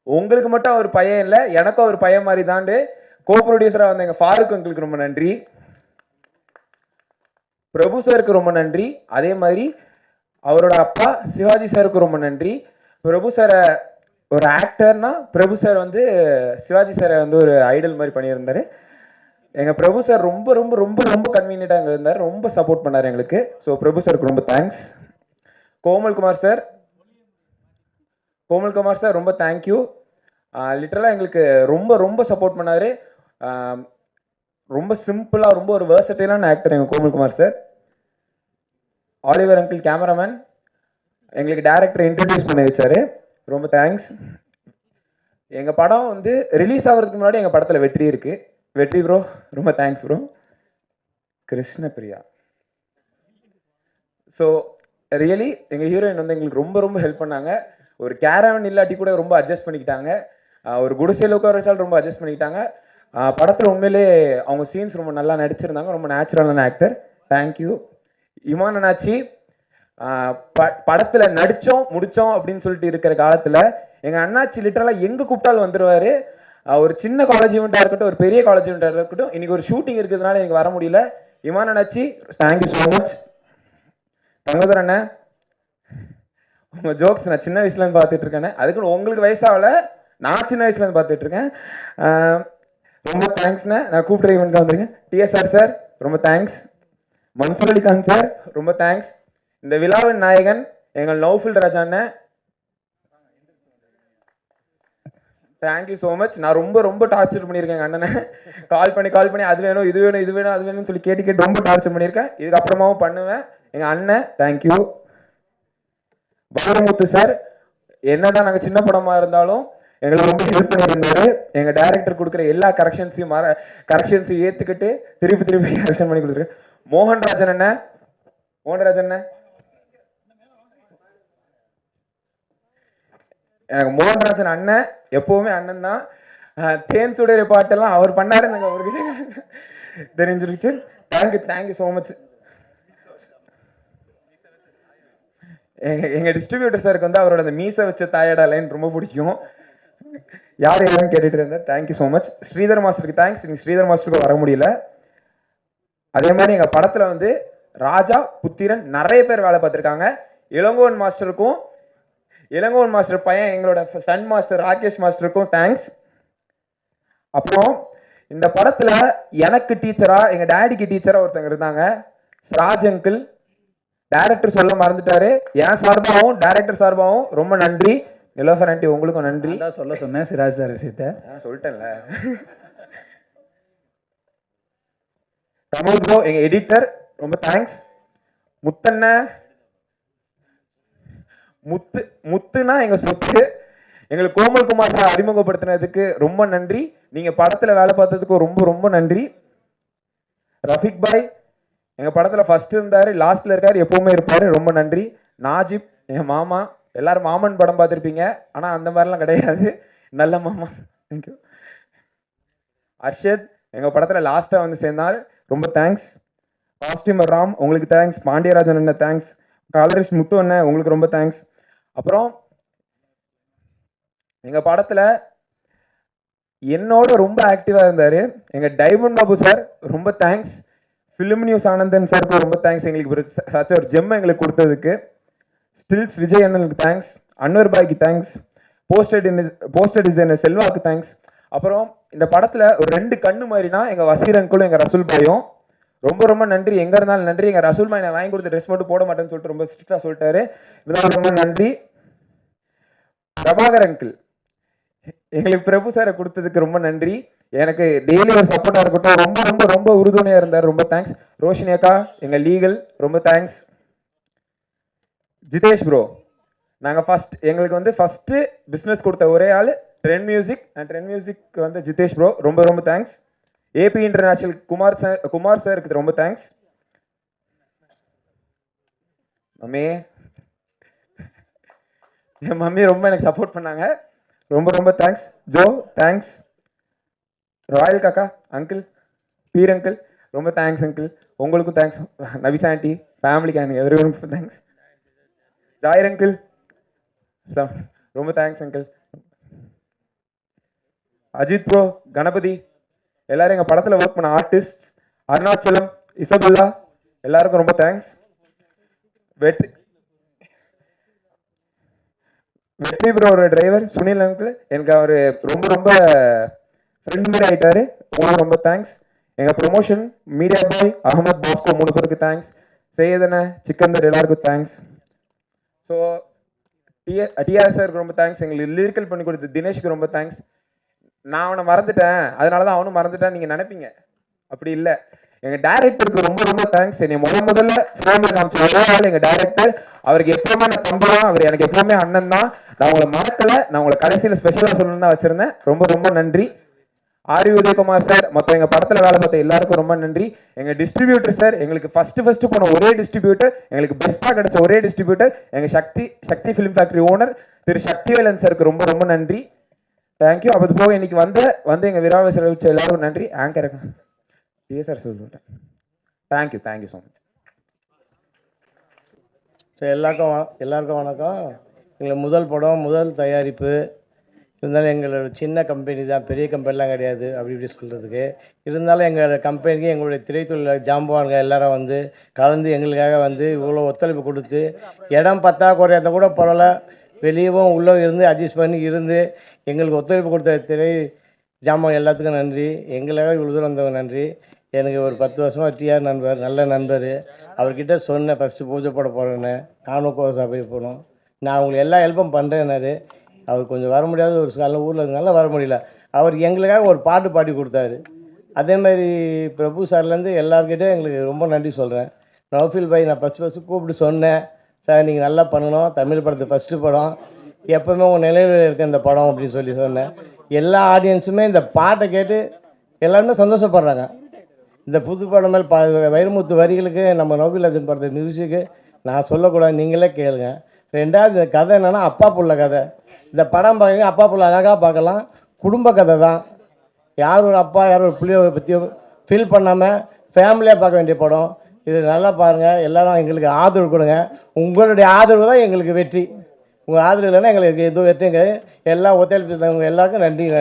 உங்களுக்கு மட்டும் அவர் பையன் இல்லை, எனக்கும் அவர் பையன் மாதிரி தாண்டு ப்ரொடியூசராக வந்த எங்கள் ஃபாரூக் அங்கிளுக்கு ரொம்ப நன்றி. பிரபு சாருக்கு ரொம்ப நன்றி. அதே மாதிரி அவரோட அப்பா சிவாஜி சாருக்கு ரொம்ப நன்றி. பிரபு சாரை ஒரு ஆக்டர்னா பிரபு சார் வந்து சிவாஜி சாரை வந்து ஒரு ஐடல் மாதிரி பண்ணியிருந்தார். எங்கள் பிரபு சார் ரொம்ப ரொம்ப ரொம்ப ரொம்ப கன்வீனியண்டாக அங்கே இருந்தார், ரொம்ப சப்போர்ட் பண்ணார் எங்களுக்கு. ஸோ பிரபு சாருக்கு ரொம்ப தேங்க்ஸ். கோமல்குமார் சார் ரொம்ப தேங்க்யூ. லிட்டரலாக எங்களுக்கு ரொம்ப ரொம்ப சப்போர்ட் பண்ணார். ரொம்ப சிம்பிளாக, ரொம்ப ஒரு வேர்சட்டைலான ஆக்டர் எங்கள் கோமல்குமார் சார். ஆலிவர் அங்கிள் கேமராமேன் எங்களுக்கு டேரக்டர் இன்ட்ரடியூஸ் பண்ணி வச்சாரு, ரொம்ப தேங்க்ஸ். எங்கள் படம் வந்து ரிலீஸ் ஆகிறதுக்கு முன்னாடி எங்கள் படத்தில் வெற்றி இருக்குது. வெற்றி ப்ரோ ரொம்ப thanks bro. Krishnapriya. So really எங்கள் ஹீரோயின் வந்து எங்களுக்கு ரொம்ப ரொம்ப ஹெல்ப் பண்ணாங்க. ஒரு கேரவன் இல்லாட்டி கூட ரொம்ப அட்ஜஸ்ட் பண்ணிக்கிட்டாங்க. ஒரு குடிசையில் உட்கார வச்சாலும் ரொம்ப அட்ஜஸ்ட் பண்ணிக்கிட்டாங்க. படத்தில் உண்மையிலே அவங்க சீன்ஸ் ரொம்ப நல்லா நடிச்சிருந்தாங்க. ரொம்ப நேச்சுரலான ஆக்டர். தேங்க்யூ. இமான் அண்ணாச்சி படத்தில் நடித்தோம் முடித்தோம் அப்படின்னு சொல்லிட்டு இருக்கிற காலத்தில் எங்கள் அண்ணாச்சி லிட்டரலாக எங்கே கூப்பிட்டாலும் வந்துடுவார். ஒரு சின்ன காலேஜ் ஈவெண்ட்டாக இருக்கட்டும், ஒரு பெரிய காலேஜ் ஈவெண்ட்டாக இருக்கட்டும், இன்றைக்கி ஒரு ஷூட்டிங் இருக்கிறதுனால எனக்கு வர முடியல. Imman Annachi thank you so much. தங்கதர் அண்ணன், உங்கள் ஜோக்ஸ் நான் சின்ன வயசுலேருந்து பார்த்துட்டு இருக்கேன். அதுக்குன்னு உங்களுக்கு வயசாகல, நான் சின்ன வயசுலேருந்து பார்த்துட்டு இருக்கேன். ரொம்ப தேங்க்ஸ்ண்ணே. நான் கூப்பிட்ற ஈவெண்ட்டாக வந்துருக்கேன். டிஎஸ்ஆர் சார் ரொம்ப தேங்க்ஸ். மன்சூர் அலிகான் சார் ரொம்ப தேங்க்ஸ். இந்த விழாவின் நாயகன் எங்கள் நௌஃபில் ராஜா அண்ணன், தேங்க்யூ ஸோ மச். நான் ரொம்ப ரொம்ப டார்ச்சர் பண்ணியிருக்கேன் எங்கள் அண்ணனை. கால் பண்ணி அது வேணும் இது வேணும் இது வேணும் அது வேணும்னு சொல்லி கேட்டு ரொம்ப டார்ச்சர் பண்ணியிருக்கேன். இதுக்கப்புறமாவும் பண்ணுவேன். எங்கள் அண்ணன் தேங்க்யூ. பாலமுத்து சார் என்னதான் நாங்கள் சின்ன படமாக இருந்தாலும் எங்களுக்கு ரொம்ப ஹெல்ப் பண்ணியிருந்தாரு. எங்கள் டைரக்டர் கொடுக்குற எல்லா கரெக்ஷன்ஸையும் ஏற்றுக்கிட்டு திருப்பி கரெக்ஷன் பண்ணி கொடுத்துரு. மோகன்ராஜன் அண்ணன் எனக்கு மோகன்ராஜன் அண்ணன் எப்பவுமே அண்ணன் தான். தேன் சுடரை பாட்டெல்லாம் அவர் பண்ணாரு, எனக்கு அவருக்கு தெரிஞ்சிருச்சு. Thank you so much. எங்கள் டிஸ்ட்ரிபியூட்டர் சாருக்கு வந்து அவரோட அந்த மீசை வச்ச தாயடா லைன் ரொம்ப பிடிக்கும். யார் யாரும் கேட்டுட்டு இருந்தேன். Thank you so much. ஸ்ரீதர் மாஸ்டருக்கு தேங்க்ஸ். நீங்கள் ஸ்ரீதர் மாஸ்டருக்கு வர முடியல. அதே மாதிரி எங்கள் படத்தில் வந்து ராஜா, புத்திரன் நிறைய பேர் வேலை பார்த்துருக்காங்க. இளங்கோவன் மாஸ்டர் பையன் எங்களோட சன் மாஸ்டர் ராகேஷ் மாஸ்டருக்கும் தேங்க்ஸ். அப்புறம் இந்த படத்தில் எனக்கு டீச்சரா, எங்கள் டேடிக்கு டீச்சரா ஒருத்தங்க இருந்தாங்க, ராஜ் அங்கிள். டைரக்டர் சொல்ல மறந்துட்டாரு. என் சார்பாகவும் டைரக்டர் சார்பாகவும் ரொம்ப நன்றி. நிலோஃபர் ஆண்டி உங்களுக்கும் நன்றி. சொல்ல சொன்னேன் சிராஜ் சார் விஷயத்த சொல்லிட்டேன்ல. கமல் ப்ரோ எங்க எடிட்டர் ரொம்ப தேங்க்ஸ். முத்துனா எங்க சொத்து. எங்களுக்கு கோமல்குமார் சார் அறிமுகப்படுத்தினதுக்கு ரொம்ப நன்றி. நீங்க படத்துல வேலை பார்த்ததுக்கு ரொம்ப ரொம்ப நன்றி. ரஃபிக் பாய் எங்க படத்துல ஃபர்ஸ்ட் இருந்தாரு, லாஸ்ட்ல இருக்காரு, எப்பவுமே இருப்பாரு, ரொம்ப நன்றி. நாஜிப் என் மாமா. எல்லாரும் மாமன் படம் பார்த்துருப்பீங்க, ஆனா அந்த மாதிரிலாம் கிடையாது, நல்ல மாமா. தேங்க்யூ. அர்ஷத் எங்க படத்துல லாஸ்டா வந்து சேர்ந்தார், ரொம்ப தேங்க்ஸ். காஸ்டியூமர் ராம் உங்களுக்கு தேங்க்ஸ். பாண்டியராஜன் அண்ணன் தேங்க்ஸ். கலரிஸ்ட் முத்து அண்ணன் உங்களுக்கு ரொம்ப தேங்க்ஸ். அப்புறம் எங்க படத்துல என்னோட ரொம்ப ஆக்டிவா இருந்தாரு எங்க டைமண்ட் பாபு சார், ரொம்ப தேங்க்ஸ். ஃபிலிம் நியூஸ் ஆனந்தன் சாருக்கு ரொம்ப தேங்க்ஸ், எங்களுக்கு சச்ச ஒரு ஜெம் எங்களுக்கு கொடுத்ததுக்கு. ஸ்டில்ஸ் விஜய் அண்ணனுக்கு தேங்க்ஸ். அன்வர் பாய்க்கு தேங்க்ஸ். போஸ்டர் டிசைனர் செல்வாக்கு தேங்க்ஸ். அப்புறம் இந்த படத்துல ஒரு 2 கண்ணு மாதிரினா எங்க வசீர் அங்கிளும் எங்க ரசூல் பாயும் ரொம்ப ரொம்ப நன்றி. எங்க இருந்தாலும் நன்றி. எங்க ரசூல் பாய் நான் வாங்கி கொடுத்த ட்ரெஸ் மட்டும் போட மாட்டேன்னு சொல்லிட்டு ரொம்ப ஸ்ட்ரிக்டா சொல்லிட்டாரு. இதனால ரொம்ப நன்றி. பிரபாகர் அங்கிள் எங்களுக்கு பிரபு சாரை கொடுத்ததுக்கு ரொம்ப நன்றி. எனக்கு டெய்லி ஒரு சப்போர்ட்டா இருக்கட்டும், ரொம்ப ரொம்ப ரொம்ப உறுதுணையா இருந்தார், ரொம்ப தேங்க்ஸ். ரோஷினி அக்கா எங்க லீகல், ரொம்ப தேங்க்ஸ். ஜிதேஷ் ப்ரோ எங்களுக்கு வந்து ஃபர்ஸ்ட் பிசினஸ் கொடுத்த ஒரே ஆள் ட்ரெண்ட் மியூசிக் வந்து ஜிதேஷ் ப்ரோ, ரொம்ப ரொம்ப தேங்க்ஸ். ஏபி இன்டர்நேஷனல் குமார் சாருக்கு ரொம்ப தேங்க்ஸ். என் மம்மி ரொம்ப எனக்கு சப்போர்ட் பண்ணாங்க, ரொம்ப ரொம்ப தேங்க்ஸ். Joe thanks. ராயல் காக்கா அங்கிள், பீர் அங்கிள் ரொம்ப தேங்க்ஸ் அங்கிள், உங்களுக்கும் தேங்க்ஸ். நவிசா ஆண்டி, ஃபேமிலிக்கு everyone thanks. Jayar uncle ரொம்ப thanks uncle. Ajith bro, Ganapathi, எல்லாரும் எங்க படத்துல ஒர்க் பண்ண ஆர்டிஸ்ட், அருணாச்சலம், இசபெல்லா எல்லாருக்கும் ரொம்ப தேங்க்ஸ். வெற்றி ப்ரோட டிரைவர் சுனில் அங்கிள், எனக்கு அவரு ரொம்ப ரொம்ப ஃப்ரெண்ட் மாதிரி ஆயிட்டாரு, உங்களுக்கு ரொம்ப தேங்க்ஸ். எங்க ப்ரொமோஷன் மீடியா பாய் அகமத் பாஸ்கோ 3 பேருக்கு தேங்க்ஸ். செய்யதன சிக்கந்தர் எல்லாருக்கும் தேங்க்ஸ். ஸோ டிஆர் சாருக்கு ரொம்ப தேங்க்ஸ். எங்களுக்கு லிரிக்கல் பண்ணி கொடுத்த தினேஷ்க்கு ரொம்ப தேங்க்ஸ். நான் அவனை மறந்துட்டேன், அதனால தான் அவனும் மறந்துட்டான் நீங்கள் நினைப்பீங்க, அப்படி இல்லை. எங்கள் டேரக்டருக்கு ரொம்ப ரொம்ப தேங்க்ஸ். என்னை முதல்ல ஃப்ரேமில் காமிச்ச ஒரே ஆள் எங்கள் டேரக்டர். அவருக்கு எப்பவுமே நான் தம்பி தான், அவர் எனக்கு எப்பவுமே அண்ணன் தான். நான் உங்களை மறக்கலை, நான் உங்களை கடைசியில் ஸ்பெஷலாக சொல்லணும்னு தான் வச்சுருந்தேன். ரொம்ப ரொம்ப நன்றி. ஆர் உதயகுமார் சார், மொத்தம் எங்கள் படத்தில் வேலை பார்த்த எல்லாருக்கும் ரொம்ப நன்றி. எங்கள் டிஸ்ட்ரிபியூட்டர் சார், எங்களுக்கு ஃபஸ்ட்டு போன ஒரே டிஸ்ட்ரிபியூட்டர், எங்களுக்கு பெஸ்ட்டாக கிடைச்ச ஒரே டிஸ்ட்ரிபியூட்டர் எங்கள் சக்தி ஃபிலிம் ஃபேக்டரி ஓனர் திரு சக்திவேலன் சாருக்கு ரொம்ப ரொம்ப நன்றி. தேங்க்யூ. அது போக இன்னைக்கு வந்து எங்கள் விழாவை செலவிச்ச எல்லாருக்கும் நன்றி. ஆங்கர் சார் சொல்லிவிட்டேன். Thank you so much. சரி, எல்லாருக்கும் வணக்கம். எங்களுக்கு முதல் படம், முதல் தயாரிப்பு. இருந்தாலும் எங்களோட சின்ன கம்பெனி தான், பெரிய கம்பெனிலாம் கிடையாது அப்படி இப்படி சொல்கிறதுக்கு. இருந்தாலும் எங்கள் கம்பெனிக்கு எங்களுடைய திரைத்துறையில் ஜாம்பவான்க எல்லாரும் வந்து கலந்து எங்களுக்காக வந்து இவ்வளோ ஒத்துழைப்பு கொடுத்து, இடம் பற்றாக்குறையாத கூட பரவாயில்ல, வெளியவும் உள்ளே இருந்து அட்ஜஸ்ட் பண்ணி இருந்து எங்களுக்கு ஒத்துழைப்பு கொடுத்த திரை ஜாம்பவான் எல்லாத்துக்கும் நன்றி. எங்களுக்காக இவ்வளோ தூரம் வந்தவங்க நன்றி. எனக்கு ஒரு 10 வருஷமாக டிஆர் நண்பர், நல்ல நண்பர். அவர்கிட்ட சொன்னேன் ஃபஸ்ட்டு பூஜை போட போகிறேன்னு. நானும் கோசா போய் போனோம். நான் உங்களுக்கு எல்லா ஹெல்ப்பும் பண்ணுறேன்னாரு. அவர் கொஞ்சம் வர முடியாத ஒரு காலம் ஊரில் இருந்தனால வர முடியல. அவர் எங்களுக்காக ஒரு பாட்டு பாடி கொடுத்தாரு. அதேமாதிரி பிரபு சார்லேருந்து எல்லாருக்கிட்டையும் எங்களுக்கு ரொம்ப நன்றி சொல்கிறேன். நௌஃபில் பாய் நான் ஃபஸ்ட்டு கூப்பிட்டு சொன்னேன், சார் நீங்கள் நல்லா பண்ணணும், தமிழ் படத்து ஃபஸ்ட்டு படம், எப்போவுமே உங்கள் நிலையில் இருக்க இந்த படம் அப்படின்னு சொல்லி சொன்னேன். எல்லா ஆடியன்ஸுமே இந்த பாட்டை கேட்டு எல்லாருமே சந்தோஷப்படுறாங்க. இந்த புது படம் மேல் வைரமுத்து வரிகளுக்கு நம்ம நௌஃபில் அர்ஜுன் படத்து மியூசிக்கு நான் சொல்லக்கூடாது, நீங்களே கேளுங்க. ரெண்டாவது இந்த கதை என்னென்னா அப்பா புள்ள கதை. இந்த படம் பார்க்குறீங்க, அப்பா புள்ள அழகாக பார்க்கலாம், குடும்ப கதை தான். யார் ஒரு அப்பா யார் ஒரு பிள்ளைய பற்றியும் ஃபீல் பண்ணாமல் ஃபேமிலியாக பார்க்க வேண்டிய படம் இது. நல்லா பாருங்கள், எல்லோரும் எங்களுக்கு ஆதரவு கொடுங்க. உங்களுடைய ஆதரவு தான் எங்களுக்கு வெற்றி. உங்கள் ஆதரவு இல்லைன்னா எங்களுக்கு எதுவும் வெற்றிங்க. எல்லாம் ஒத்துழைப்பு எல்லாருக்கும் நன்றி.